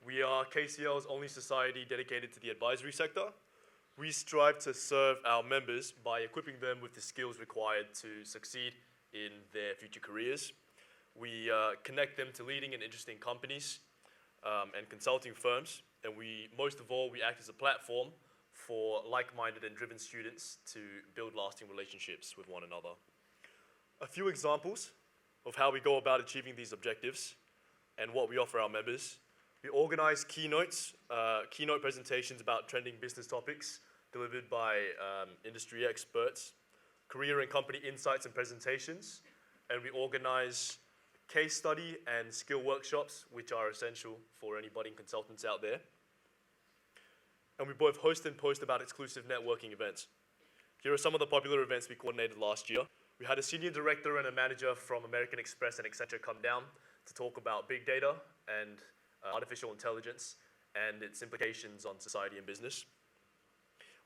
We are KCL's only society dedicated to the advisory sector. We strive to serve our members by equipping them with the skills required to succeed in their future careers. We connect them to leading and interesting companies and consulting firms, and most of all, we act as a platform for like-minded and driven students to build lasting relationships with one another. A few examples of how we go about achieving these objectives and what we offer our members. We organize keynote presentations about trending business topics delivered by industry experts, career and company insights and presentations, and we organize case study and skill workshops, which are essential for any budding consultants out there. And we both host and post about exclusive networking events. Here are some of the popular events we coordinated last year. We had a senior director and a manager from American Express and Accenture come down to talk about big data and artificial intelligence and its implications on society and business.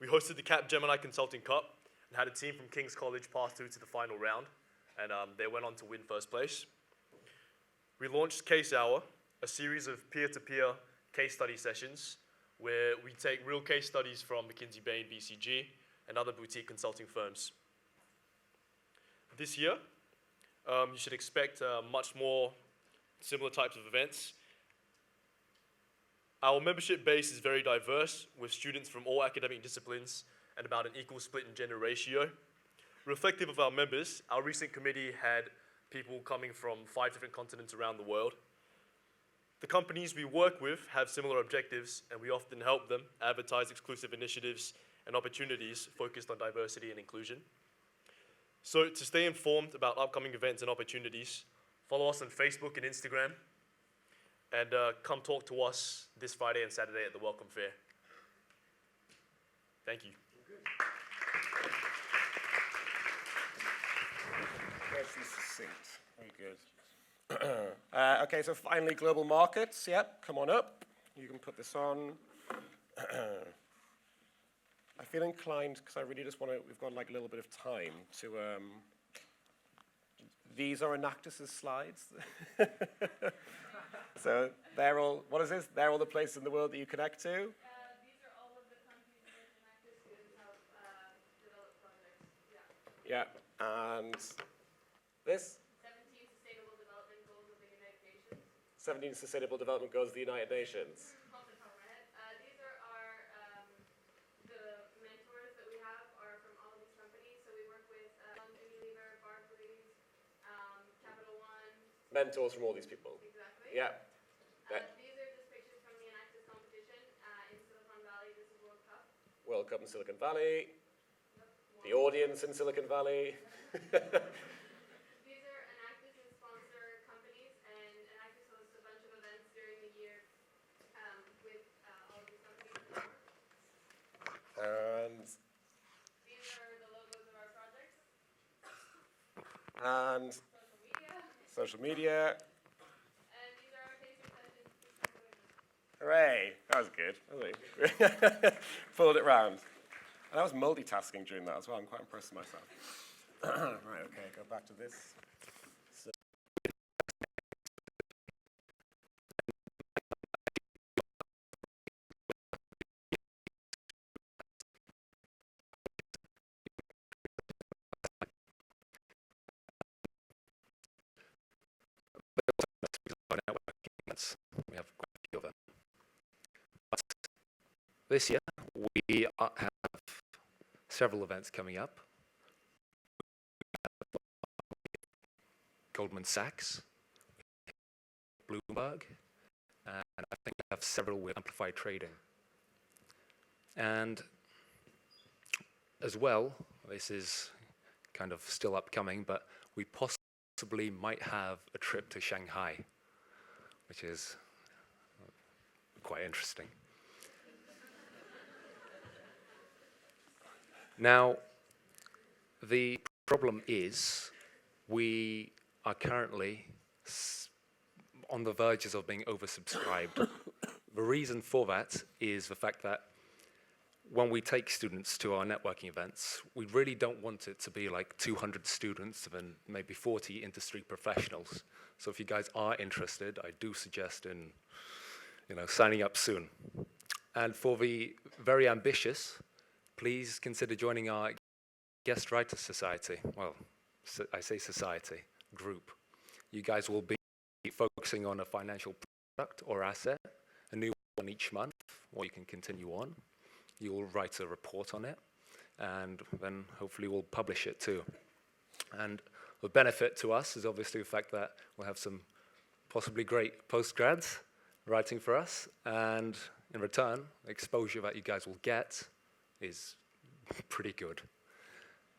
We hosted the Capgemini Consulting Cup and had a team from King's College pass through to the final round, and they went on to win first place. We launched Case Hour, a series of peer-to-peer case study sessions where we take real case studies from McKinsey, Bain, BCG, and other boutique consulting firms. This year, you should expect much more similar types of events. Our membership base is very diverse, with students from all academic disciplines and about an equal split in gender ratio. Reflective of our members, our recent committee had people coming from 5 different continents around the world. The companies we work with have similar objectives, and we often help them advertise exclusive initiatives and opportunities focused on diversity and inclusion. So to stay informed about upcoming events and opportunities, follow us on Facebook and Instagram, and come talk to us this Friday and Saturday at the Welcome Fair. Thank you. Nice and succinct. Very good. Okay, so finally, global markets. Yep, come on up. You can put this on. I feel inclined, because I really just want to, we've got like a little bit of time to, these are Enactus' slides. So they're all, what is this? They're all the places in the world that you connect to? These are all of the countries in which Enactus students have developed projects. Yeah, and this? 17 Sustainable Development Goals of the United Nations. 17 Sustainable Development Goals of the United Nations. Off the top of my head. These are our, the mentors that we have are from all of these companies. So we work with Unilever, Barclays, Capital One. Mentors from all these people. Exactly. Yeah. These are just pictures from the Enactus competition in Silicon Valley. This is World Cup. World Cup in Silicon Valley. The audience in Silicon Valley. These are Enactus' sponsor companies, and Enactus hosts a bunch of events during the year with all of these companies. And these are the logos of our projects. And social media. And these are our tasting sessions. Hooray! That was good. Pulled it round. And I was multitasking during that as well. I'm quite impressed with myself. Right, okay, go back to this. So we have quite a few of them. But this year, we have several events coming up. Goldman Sachs, Bloomberg, and I think we have several with Amplified Trading. And as well, this is kind of still upcoming, but we possibly might have a trip to Shanghai, which is quite interesting. Now, the problem is we are currently on the verges of being oversubscribed. The reason for that is the fact that when we take students to our networking events, we really don't want it to be like 200 students and maybe 40 industry professionals. So if you guys are interested, I do suggest in signing up soon. And for the very ambitious, please consider joining our Guest Writers Society. Well, I say society, group. You guys will be focusing on a financial product or asset, a new one each month, or you can continue on. You'll write a report on it, and then hopefully we'll publish it too. And the benefit to us is obviously the fact that we'll have some possibly great postgrads writing for us, and in return, the exposure that you guys will get is pretty good.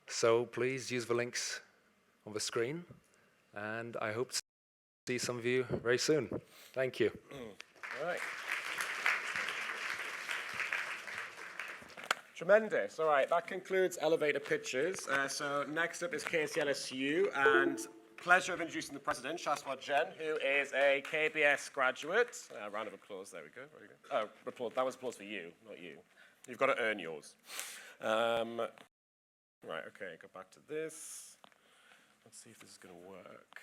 So please use the links on the screen, and I hope to see some of you very soon. Thank you. All right. Tremendous. All right, that concludes elevator pitches. So next up is KCLSU, and pleasure of introducing the president, Shashwat Jain, who is a KBS graduate. Round of applause. There we go. Very good. Oh, applause. That was applause for you, not you. You've got to earn yours. Right. Okay. Go back to this. Let's see if this is going to work.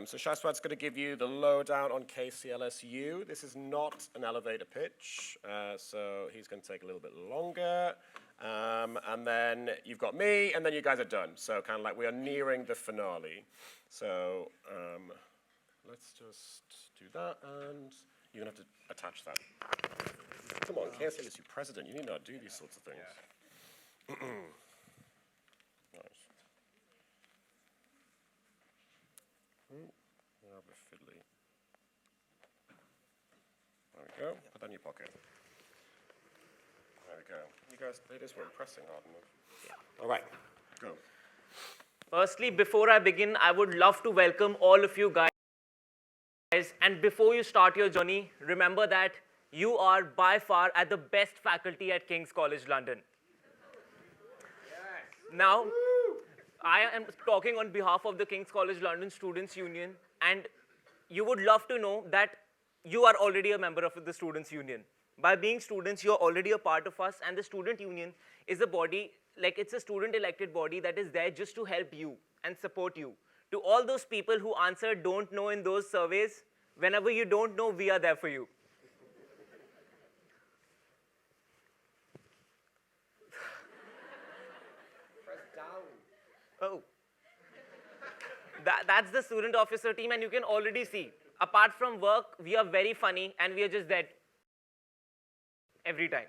So Shashwat's going to give you the lowdown on KCLSU. This is not an elevator pitch, so he's going to take a little bit longer. And then you've got me, and then you guys are done. So kind of like we are nearing the finale. So let's just do that, and you're going to have to attach that. Come on, KCLSU president, you need not do these sorts of things. Yeah. Nice. Fiddly. There we go. Put that in your pocket. There we go. You guys, they just were pressing hard enough. Yeah. All right. Go. Firstly, before I begin, I would love to welcome all of you guys. And before you start your journey, remember that you are by far at the best faculty at King's College London. Yes. Now, I am talking on behalf of the King's College London Students' Union, and you would love to know that you are already a member of the Students' Union. By being students, you're already a part of us, and the Student Union is a body, like it's a student-elected body that is there just to help you and support you. To all those people who answered don't know in those surveys, whenever you don't know, we are there for you. Oh. That's the student officer team, and you can already see, apart from work, we are very funny, and we are just there every time.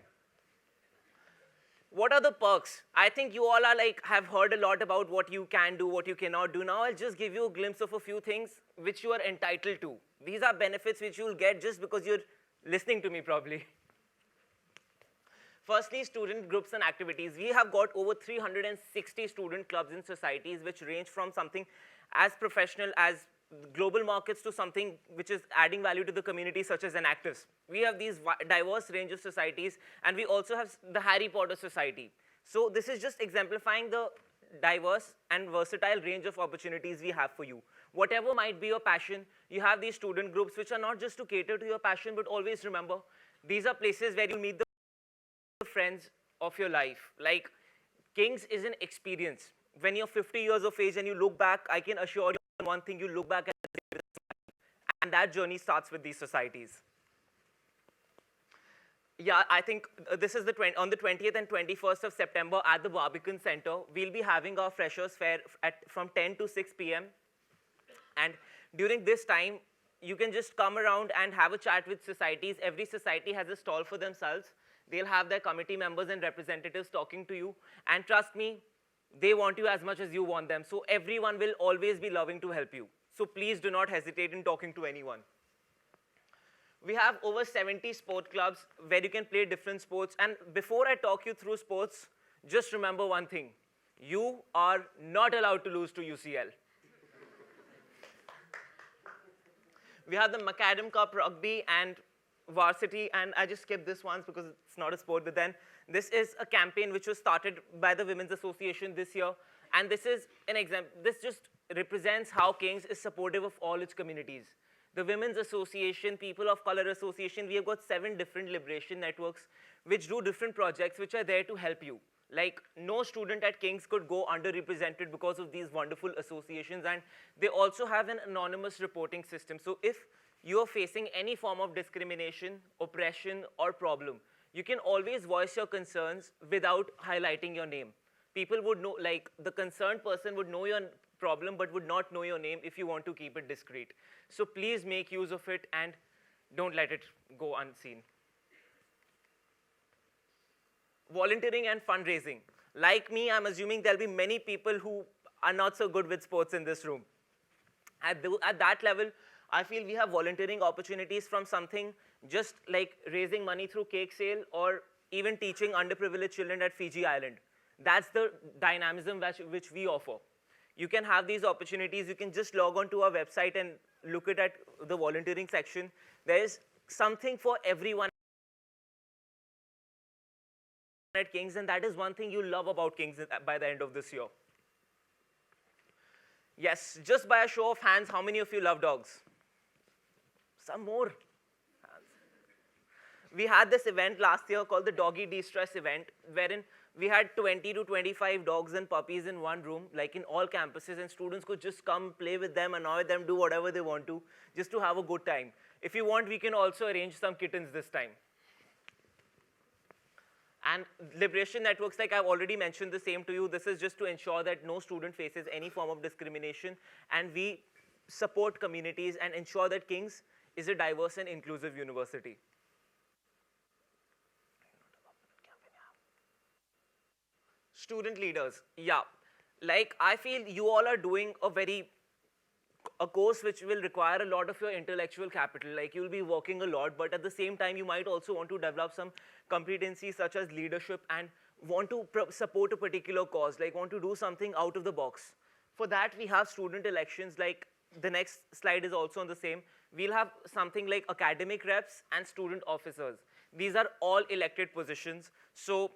What are the perks? I think you all are have heard a lot about what you can do, what you cannot do. Now I'll just give you a glimpse of a few things which you are entitled to. These are benefits which you'll get just because you're listening to me probably. Firstly, student groups and activities. We have got over 360 student clubs and societies which range from something as professional as global markets to something which is adding value to the community, such as Enactus. We have these diverse range of societies, and we also have the Harry Potter Society. So this is just exemplifying the diverse and versatile range of opportunities we have for you. Whatever might be your passion, you have these student groups which are not just to cater to your passion, but always remember, these are places where you meet the friends of your life. Like, King's is an experience. When you're 50 years of age and you look back, I can assure you one thing, you look back at, and that journey starts with these societies. Yeah, I think this is on the 20th and 21st of September at the Barbican Center. We'll be having our Freshers Fair from 10 to 6 p.m. And during this time, you can just come around and have a chat with societies. Every society has a stall for themselves. They'll have their committee members and representatives talking to you. And trust me, they want you as much as you want them. So everyone will always be loving to help you. So please do not hesitate in talking to anyone. We have over 70 sport clubs where you can play different sports. And before I talk you through sports, just remember one thing. You are not allowed to lose to UCL. We have the Macadam Cup Rugby and Varsity, and I just skipped this once because it's not a sport, but then this is a campaign which was started by the Women's Association this year, and this is an example. This just represents how King's is supportive of all its communities. The Women's Association, People of Color Association, we have got 7 different liberation networks which do different projects which are there to help you. Like, no student at King's could go underrepresented because of these wonderful associations, and they also have an anonymous reporting system. So if you are facing any form of discrimination, oppression, or problem, you can always voice your concerns without highlighting your name. People would know, like, the concerned person would know your problem but would not know your name if you want to keep it discreet. So please make use of it and don't let it go unseen. Volunteering and fundraising. Like me, I'm assuming there'll be many people who are not so good with sports in this room. At that level, I feel we have volunteering opportunities from something just like raising money through cake sale, or even teaching underprivileged children at Fiji Island. That's the dynamism which we offer. You can have these opportunities. You can just log on to our website and look at the volunteering section. There is something for everyone at King's, and that is one thing you'll love about King's by the end of this year. Yes, just by a show of hands, how many of you love dogs? Some more. We had this event last year called the Doggy De-Stress event, wherein we had 20 to 25 dogs and puppies in one room, like in all campuses, and students could just come, play with them, annoy them, do whatever they want to, just to have a good time. If you want, we can also arrange some kittens this time. And Liberation Networks, like I've already mentioned the same to you, this is just to ensure that no student faces any form of discrimination, and we support communities and ensure that King's is a diverse and inclusive university. Student leaders, yeah. Like, I feel you all are doing a course which will require a lot of your intellectual capital. Like, you'll be working a lot, but at the same time, you might also want to develop some competencies such as leadership and want to support a particular cause, like want to do something out of the box. For that, we have student elections. Like, the next slide is also on the same. We'll have something like academic reps and student officers. These are all elected positions. So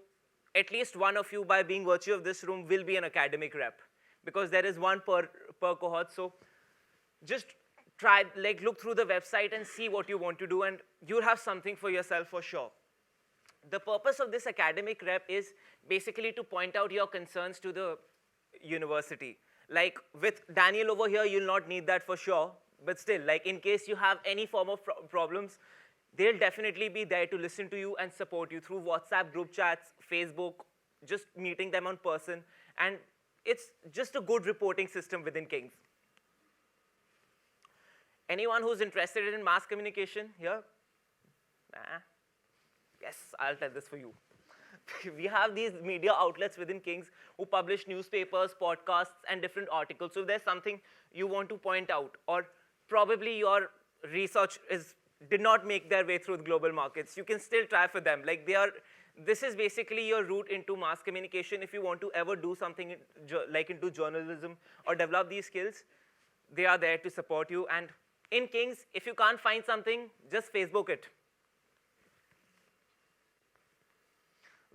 at least one of you, by being virtue of this room, will be an academic rep, because there is one per cohort. So just try, like, look through the website and see what you want to do, and you'll have something for yourself for sure. The purpose of this academic rep is basically to point out your concerns to the university. Like with Daniel over here, you'll not need that for sure, but still, like, in case you have any form of problems, they'll definitely be there to listen to you and support you through WhatsApp group chats, Facebook, just meeting them in person, and it's just a good reporting system within King's. Anyone who's interested in mass communication here? Nah. Yes, I'll tell this for you. We have these media outlets within King's who publish newspapers, podcasts, and different articles. So if there's something you want to point out, or probably your research did not make their way through the global markets, you can still try for them. Like, this is basically your route into mass communication. If you want to ever do something like into journalism or develop these skills, they are there to support you. And in King's, if you can't find something, just Facebook it.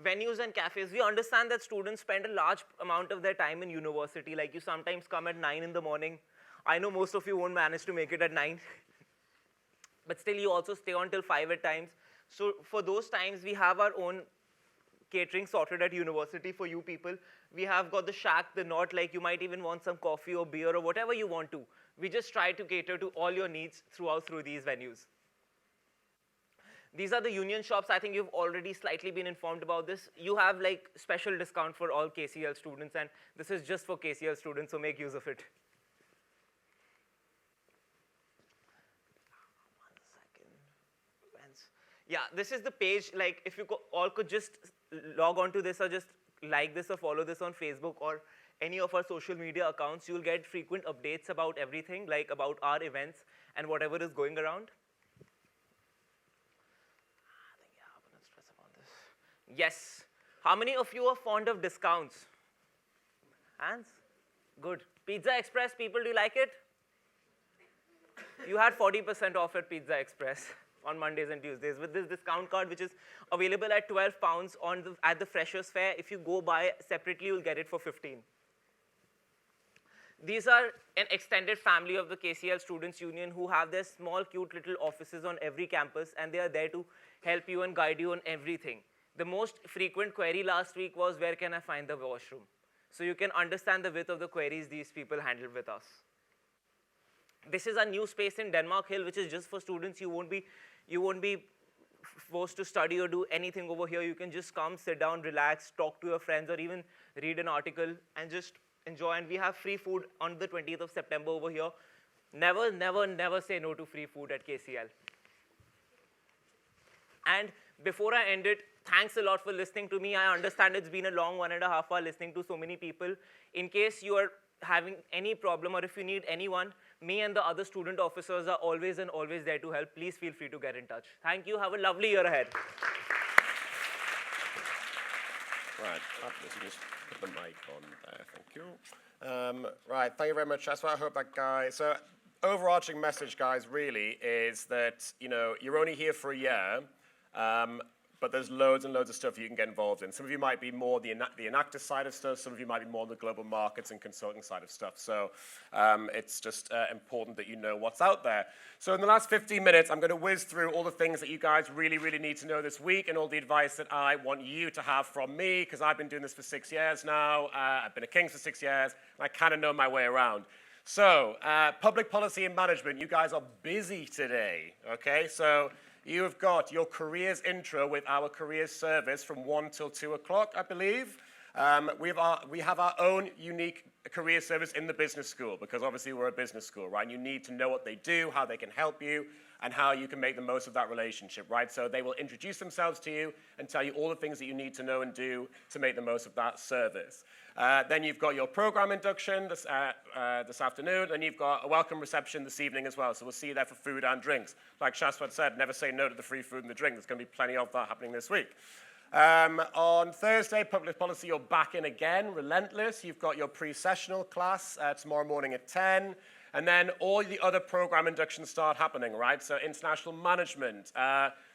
Venues and cafes. We understand that students spend a large amount of their time in university. Like, you sometimes come at 9 in the morning. I know most of you won't manage to make it at 9. But still, you also stay on till 5 at times. So for those times, we have our own catering sorted at university for you people. We have got the shack, the knot, like you might even want some coffee or beer or whatever you want to. We just try to cater to all your needs through these venues. These are the union shops. I think you've already slightly been informed about this. You have like special discount for all KCL students, and this is just for KCL students, so make use of it. Yeah, this is the page. Like, if you all could just log on to this, or just like this or follow this on Facebook or any of our social media accounts, you'll get frequent updates about everything, like about our events and whatever is going around. Yes. How many of you are fond of discounts? Hands? Good. Pizza Express, people, do you like it? You had 40% off at Pizza Express on Mondays and Tuesdays with this discount card, which is available at £12 at the Freshers Fair. If you go buy separately, you'll get it for 15. These are an extended family of the KCL Students' Union who have their small, cute little offices on every campus, and they are there to help you and guide you on everything. The most frequent query last week was, where can I find the washroom? So you can understand the width of the queries these people handled with us. This is a new space in Denmark Hill, which is just for students. You won't be forced to study or do anything over here. You can just come, sit down, relax, talk to your friends, or even read an article and just enjoy. And we have free food on the 20th of September over here. Never, never, never say no to free food at KCL. And before I end it, thanks a lot for listening to me. I understand it's been a long 1.5 hours listening to so many people. In case you are having any problem or if you need anyone, me and the other student officers are always there to help. Please feel free to get in touch. Thank you. Have a lovely year ahead. Right, fabulous. You just put the mic on there. Thank you. Right, thank you very much. That's what I hope that guy. So, overarching message, guys, really is that you're only here for a year, but there's loads and loads of stuff you can get involved in. Some of you might be more the enactor side of stuff. Some of you might be more the global markets and consulting side of stuff. So it's just important that you know what's out there. So in the last 15 minutes, I'm going to whiz through all the things that you guys really, really need to know this week and all the advice that I want you to have from me, because I've been doing this for 6 years now. I've been at King's for 6 years, and I kind of know my way around. So public policy and management, you guys are busy today, okay? So you have got your careers intro with our careers service from 1 till 2 o'clock, I believe. We have our own unique career service in the business school, because obviously we're a business school, right? And you need to know what they do, how they can help you, and how you can make the most of that relationship, right? So they will introduce themselves to you and tell you all the things that you need to know and do to make the most of that service. Then you've got your program induction this afternoon, and you've got a welcome reception this evening as well. So we'll see you there for food and drinks. Like Shaswat said, never say no to the free food and the drink. There's going to be plenty of that happening this week. On Thursday, public policy, you're back in again, relentless. You've got your pre-sessional class tomorrow morning at 10. And then all the other program inductions start happening, right? So international management,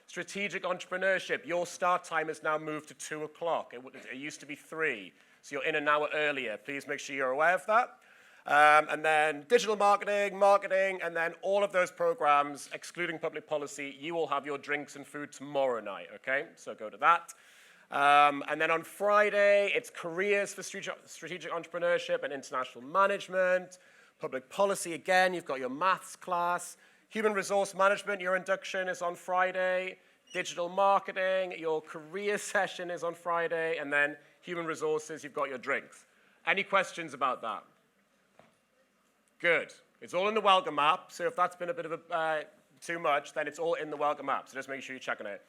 strategic entrepreneurship. Your start time has now moved to 2 o'clock. It used to be 3. So you're in an hour earlier. Please make sure you're aware of that. And then digital marketing, and then all of those programs, excluding public policy, you will have your drinks and food tomorrow night, okay? So go to that. And then on Friday, it's careers for strategic entrepreneurship and international management. Public policy, again, you've got your maths class. Human resource management, your induction is on Friday. Digital marketing, your career session is on Friday. And then human resources, you've got your drinks. Any questions about that? Good. It's all in the welcome app. So if that's been a bit of too much, then it's all in the welcome app. So just make sure you're checking it.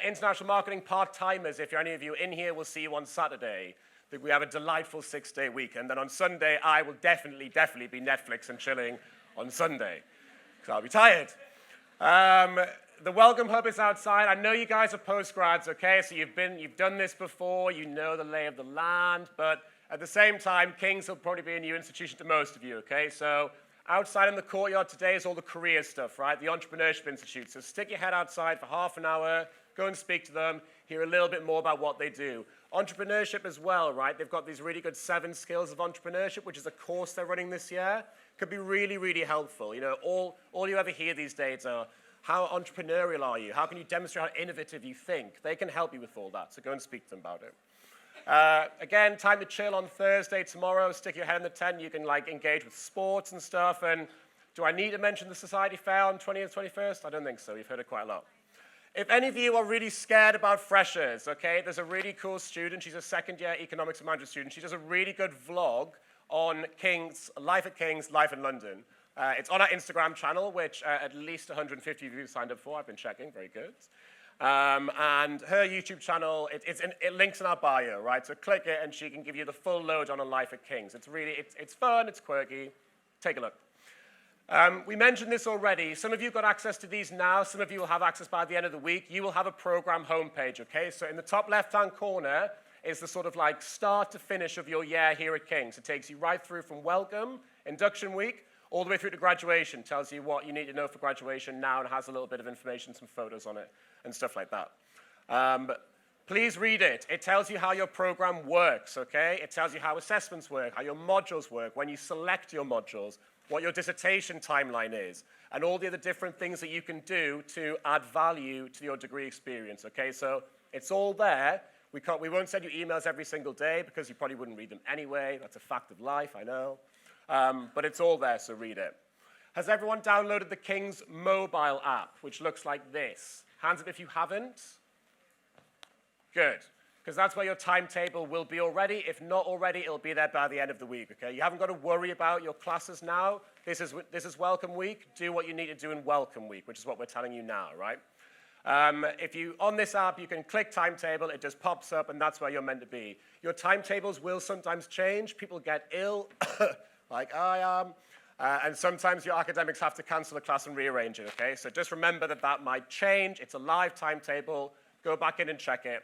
International marketing part-timers, if any of you in here, we'll see you on Saturday. We have a delightful 6-day week. And then on Sunday, I will definitely be Netflix and chilling on Sunday, because I'll be tired. The Welcome Hub is outside. I know you guys are postgrads, okay? So you've done this before. You know the lay of the land. But at the same time, King's will probably be a new institution to most of you, okay? So outside in the courtyard today is all the career stuff, right? The Entrepreneurship Institute. So stick your head outside for half an hour. Go and speak to them. Hear a little bit more about what they do. Entrepreneurship as well, right? They've got these really good 7 skills of entrepreneurship, which is a course they're running this year. Could be really, really helpful. You know, all you ever hear these days are, how entrepreneurial are you? How can you demonstrate how innovative you think? They can help you with all that, so go and speak to them about it. Again, time to chill on Thursday, tomorrow. Stick your head in the tent. You can engage with sports and stuff. And do I need to mention the Society Fair on 20th, 21st? I don't think so. You've heard it quite a lot. If any of you are really scared about freshers, okay, there's a really cool student. She's a second-year economics and management student. She does a really good vlog on King's, life at King's, life in London. It's on our Instagram channel, which at least 150 of you signed up for. I've been checking. Very good. And her YouTube channel, it links in our bio, right? So click it, and she can give you the full load on a life at King's. It's fun. It's quirky. Take a look. We mentioned this already. Some of you got access to these now. Some of you will have access by the end of the week. You will have a program homepage, okay? So in the top left-hand corner is the sort of start to finish of your year here at King's. It takes you right through from welcome, induction week, all the way through to graduation. Tells you what you need to know for graduation now and has a little bit of information, some photos on it, and stuff like that. But please read it. It tells you how your program works, okay? It tells you how assessments work, how your modules work, when you select your modules, what your dissertation timeline is, and all the other different things that you can do to add value to your degree experience, okay? So it's all there. We won't send you emails every single day because you probably wouldn't read them anyway. That's a fact of life, I know. But it's all there, so read it. Has everyone downloaded the King's mobile app, which looks like this? Hands up if you haven't. Good. Because that's where your timetable will be already. If not already, it'll be there by the end of the week, okay? You haven't got to worry about your classes now. This is Welcome Week. Do what you need to do in Welcome Week, which is what we're telling you now, right? On this app, you can click timetable. It just pops up, and that's where you're meant to be. Your timetables will sometimes change. People get ill, like I am. And sometimes your academics have to cancel the class and rearrange it, okay? So just remember that might change. It's a live timetable. Go back in and check it.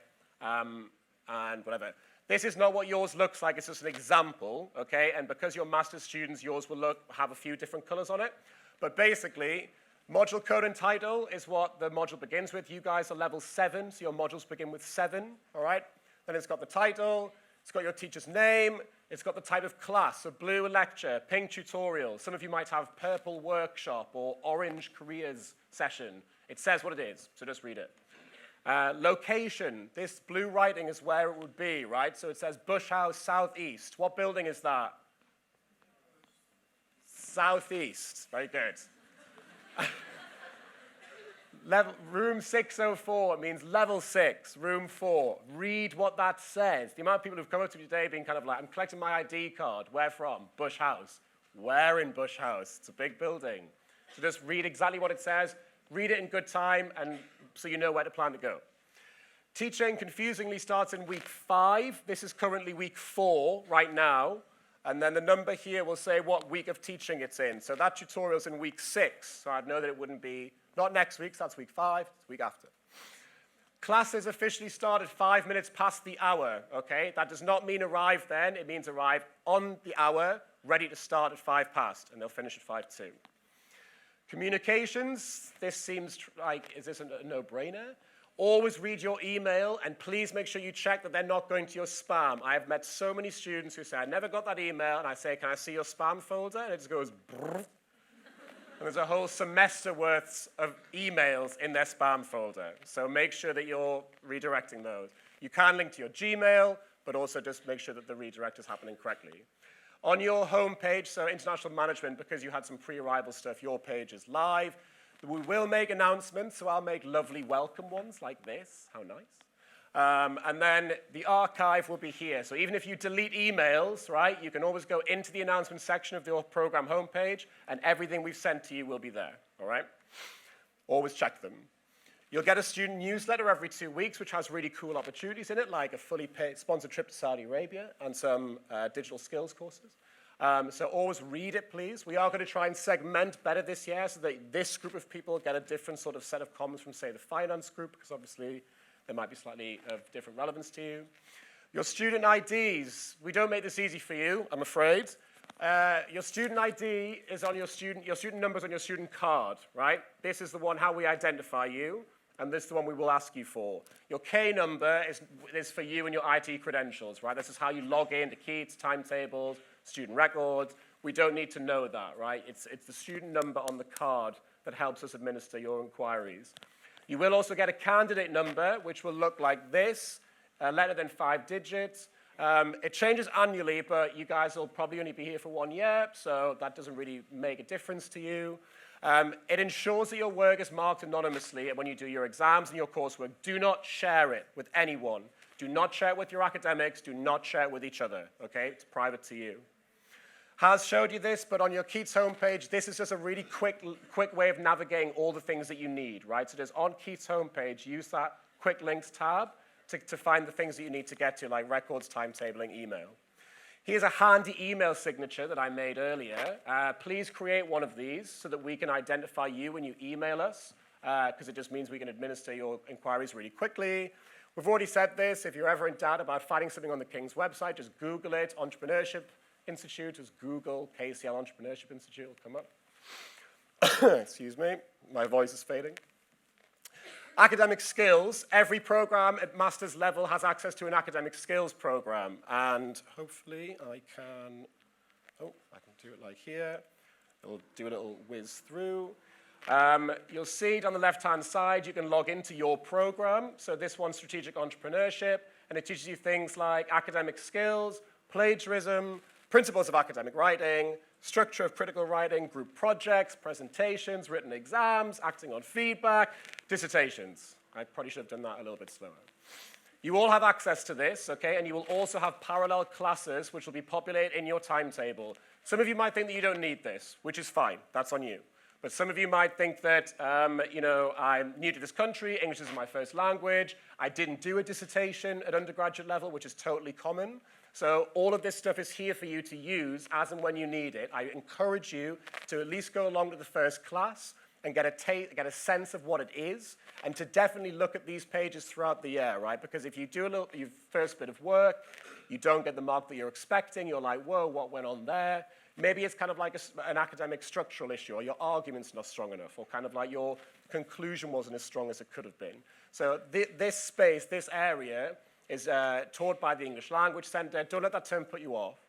and whatever. This is not what yours looks like. It's just an example, okay? And because you're master's students, yours will have a few different colors on it. But basically, module code and title is what the module begins with. You guys are level 7, so your modules begin with 7, all right? Then it's got the title, it's got your teacher's name, it's got the type of class, so blue lecture, pink tutorial. Some of you might have purple workshop or orange careers session. It says what it is, so just read it. Location, this blue writing is where it would be, right? So it says Bush House Southeast. What building is that? Southeast, very good. Room 604 means level 6, room 4. Read what that says. The amount of people who've come up to me today being kind of like, I'm collecting my ID card. Where from? Bush House. Where in Bush House? It's a big building. So just read exactly what it says. Read it in good time, and so you know where to plan to go. Teaching confusingly starts in week 5. This is currently week 4 right now. And then the number here will say what week of teaching it's in. So that tutorial's in week 6. So I'd know that it wouldn't be, not next week, so that's week 5, it's week after. Classes officially start at 5 minutes past the hour, okay? That does not mean arrive then. It means arrive on the hour, ready to start at 5 past, and they'll finish at 5:02. Communications, this seems like, is this a no-brainer? Always read your email, and please make sure you check that they're not going to your spam. I have met so many students who say, I never got that email, and I say, can I see your spam folder? And it just goes, brrr. And there's a whole semester worth of emails in their spam folder. So make sure that you're redirecting those. You can link to your Gmail, but also just make sure that the redirect is happening correctly. On your home page, so international management, because you had some pre-arrival stuff, your page is live. We will make announcements, so I'll make lovely welcome ones like this. How nice. And then the archive will be here. So even if you delete emails, right, you can always go into the announcement section of your program homepage, and everything we've sent to you will be there, all right? Always check them. You'll get a student newsletter every 2 weeks, which has really cool opportunities in it, like a fully paid sponsored trip to Saudi Arabia and some digital skills courses. So always read it, please. We are going to try and segment better this year so that this group of people get a different sort of set of comments from, say, the finance group, because obviously they might be slightly of different relevance to you. Your student IDs. We don't make this easy for you, I'm afraid. Your student ID is on your student number's on your student card, right? This is the one how we identify you, and this is the one we will ask you for. Your K number is for you and your IT credentials, right? This is how you log in to Keats, timetables, student records. We don't need to know that, right? It's the student number on the card that helps us administer your inquiries. You will also get a candidate number, which will look like this, a letter than 5 digits. It changes annually, but you guys will probably only be here for 1 year, so that doesn't really make a difference to you. It ensures that your work is marked anonymously when you do your exams and your coursework. Do not share it with anyone. Do not share it with your academics. Do not share it with each other, okay? It's private to you. Has showed you this, but on your Keats homepage, this is just a really quick way of navigating all the things that you need, right? So just on Keats homepage, use that quick links tab to find the things that you need to get to, like records, timetabling, email. Here's a handy email signature that I made earlier. Please create one of these so that we can identify you when you email us, because it just means we can administer your inquiries really quickly. We've already said this. If you're ever in doubt about finding something on the King's website, just Google it, Entrepreneurship Institute, just Google KCL Entrepreneurship Institute, will come up. Excuse me, my voice is fading. Academic skills. Every program at master's level has access to an academic skills program, and hopefully I can do it like here. It'll do a little whiz through. You'll see it on the left-hand side. You can log into your program. So this one's Strategic Entrepreneurship, and it teaches you things like academic skills, plagiarism, principles of academic writing, structure of critical writing, group projects, presentations, written exams, acting on feedback, dissertations. I probably should have done that a little bit slower. You all have access to this, okay, and you will also have parallel classes which will be populated in your timetable. Some of you might think that you don't need this, which is fine. That's on you. But some of you might think that, I'm new to this country, English is my first language, I didn't do a dissertation at undergraduate level, which is totally common. So all of this stuff is here for you to use as and when you need it. I encourage you to at least go along to the first class, and get a sense of what it is, and to definitely look at these pages throughout the year, right? Because if you do your first bit of work, you don't get the mark that you're expecting, you're like, whoa, what went on there? Maybe it's kind of like an academic structural issue, or your argument's not strong enough, or kind of like your conclusion wasn't as strong as it could have been. So this space, this area, is taught by the English Language Centre. Don't let that term put you off.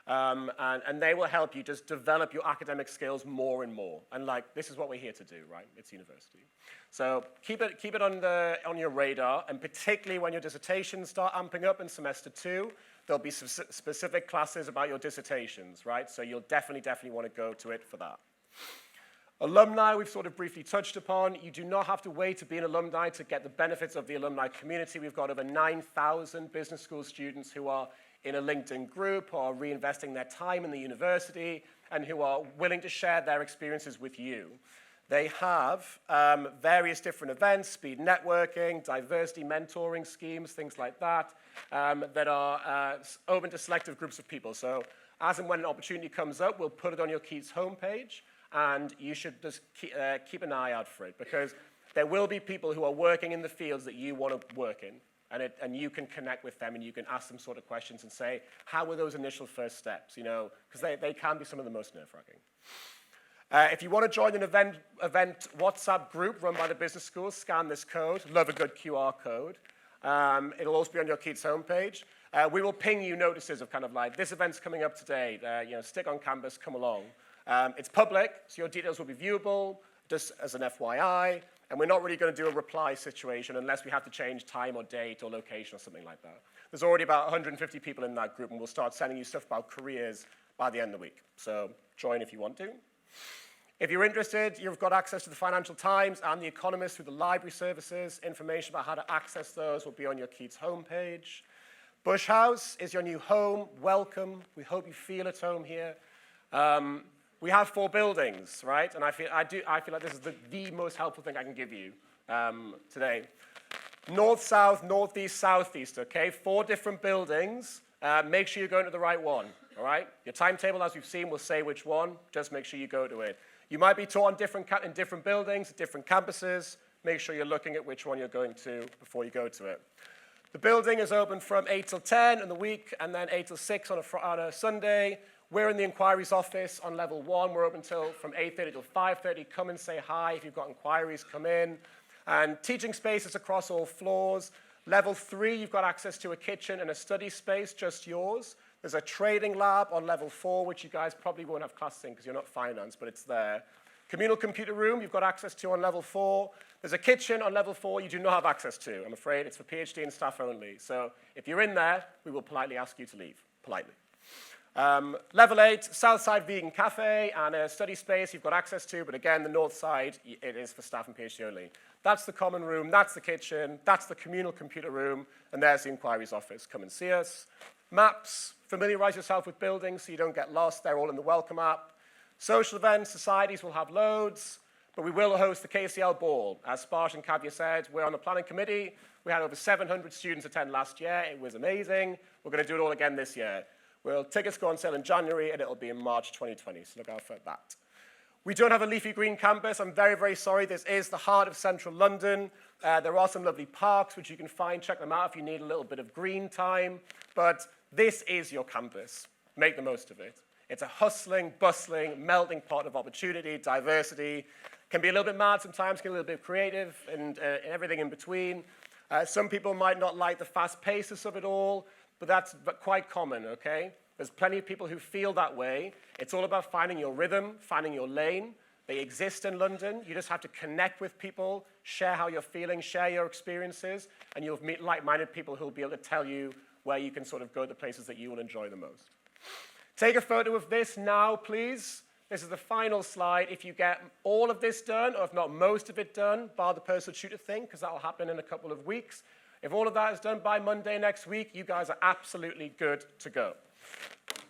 And they will help you just develop your academic skills more and more. And like, this is what we're here to do, right? It's university. So keep it on your radar, and particularly when your dissertations start amping up in semester 2, there'll be specific classes about your dissertations, right? So you'll definitely want to go to it for that. Alumni, we've sort of briefly touched upon. You do not have to wait to be an alumni to get the benefits of the alumni community. We've got over 9,000 business school students who are in a LinkedIn group, who are reinvesting their time in the university, and who are willing to share their experiences with you. They have various different events, speed networking, diversity mentoring schemes, things like that, that are open to selective groups of people. So as and when an opportunity comes up, we'll put it on your Keats homepage, and you should just keep an eye out for it, because there will be people who are working in the fields that you want to work in, and you can connect with them, and you can ask them sort of questions and say, how were those initial first steps, you know, because they can be some of the most nerve-wracking. If you want to join an event WhatsApp group run by the business schools, scan this code. Love a good QR code. It'll also be on your Keats homepage. We will ping you notices of kind of like, this event's coming up today, you know, stick on campus, come along. It's public, so your details will be viewable, just as an FYI, and we're not really going to do a reply situation unless we have to change time or date or location or something like that. There's already about 150 people in that group, and we'll start sending you stuff about careers by the end of the week. So join if you want to. If you're interested, you've got access to the Financial Times and The Economist through the library services. Information about how to access those will be on your Keats homepage. Bush House is your new home. Welcome. We hope you feel at home here. We have 4 buildings, right? And I feel like this is the most helpful thing I can give you today. North, south, northeast, southeast, okay? 4 different buildings. Make sure you're going to the right one, all right? Your timetable, as we've seen, will say which one. Just make sure you go to it. You might be taught in different buildings, different campuses. Make sure you're looking at which one you're going to before you go to it. The building is open from 8 till 10 in the week, and then 8 till 6 on a Sunday. We're in the inquiries office on level 1. We're open from 8:30 till 5:30. Come and say hi. If you've got inquiries, come in. And teaching spaces across all floors. Level 3, you've got access to a kitchen and a study space, just yours. There's a trading lab on level 4, which you guys probably won't have classes in because you're not finance, but it's there. Communal computer room, you've got access to on level 4. There's a kitchen on level 4 you do not have access to. I'm afraid it's for PhD and staff only. So if you're in there, we will politely ask you to leave, politely. Level 8, Southside Vegan Cafe and a study space you've got access to, but again, the north side, it is for staff and PhD only. That's the common room, that's the kitchen, that's the communal computer room, and there's the inquiries office. Come and see us. Maps, familiarize yourself with buildings so you don't get lost. They're all in the welcome app. Social events, societies will have loads, but we will host the KCL Ball. As Sparsh and Kavya said, we're on the planning committee. We had over 700 students attend last year. It was amazing. We're going to do it all again this year. Tickets go on sale in January, and it'll be in March 2020, so look out for that. We don't have a leafy green campus. I'm very, very sorry. This is the heart of central London. There are some lovely parks, which you can find. Check them out if you need a little bit of green time. But this is your campus. Make the most of it. It's a hustling, bustling, melting pot of opportunity, diversity. Can be a little bit mad sometimes, can be a little bit creative, and everything in between. Some people might not like the fast pace of it all, but that's quite common, okay? There's plenty of people who feel that way. It's all about finding your rhythm, finding your lane. They exist in London. You just have to connect with people, share how you're feeling, share your experiences, and you'll meet like-minded people who will be able to tell you where you can sort of go to places that you will enjoy the most. Take a photo of this now, please. This is the final slide. If you get all of this done, or if not most of it done, bar the personal tutor thing, because that will happen in a couple of weeks. If all of that is done by Monday next week, you guys are absolutely good to go.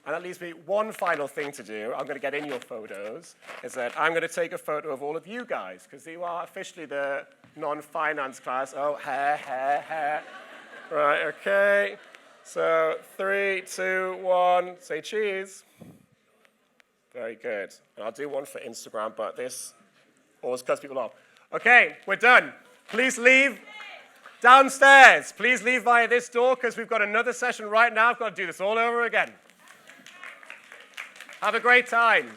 And that leaves me one final thing to do. I'm going to get in your photos, is that I'm going to take a photo of all of you guys, because you are officially the non-finance class. Oh, hair. Right, okay. So 3, 2, 1, say cheese. Very good. And I'll do one for Instagram, but this Always cuss people off. Okay, we're done. Please leave downstairs. Please leave via this door because we've got another session right now. I've got to do this all over again. Have a great time.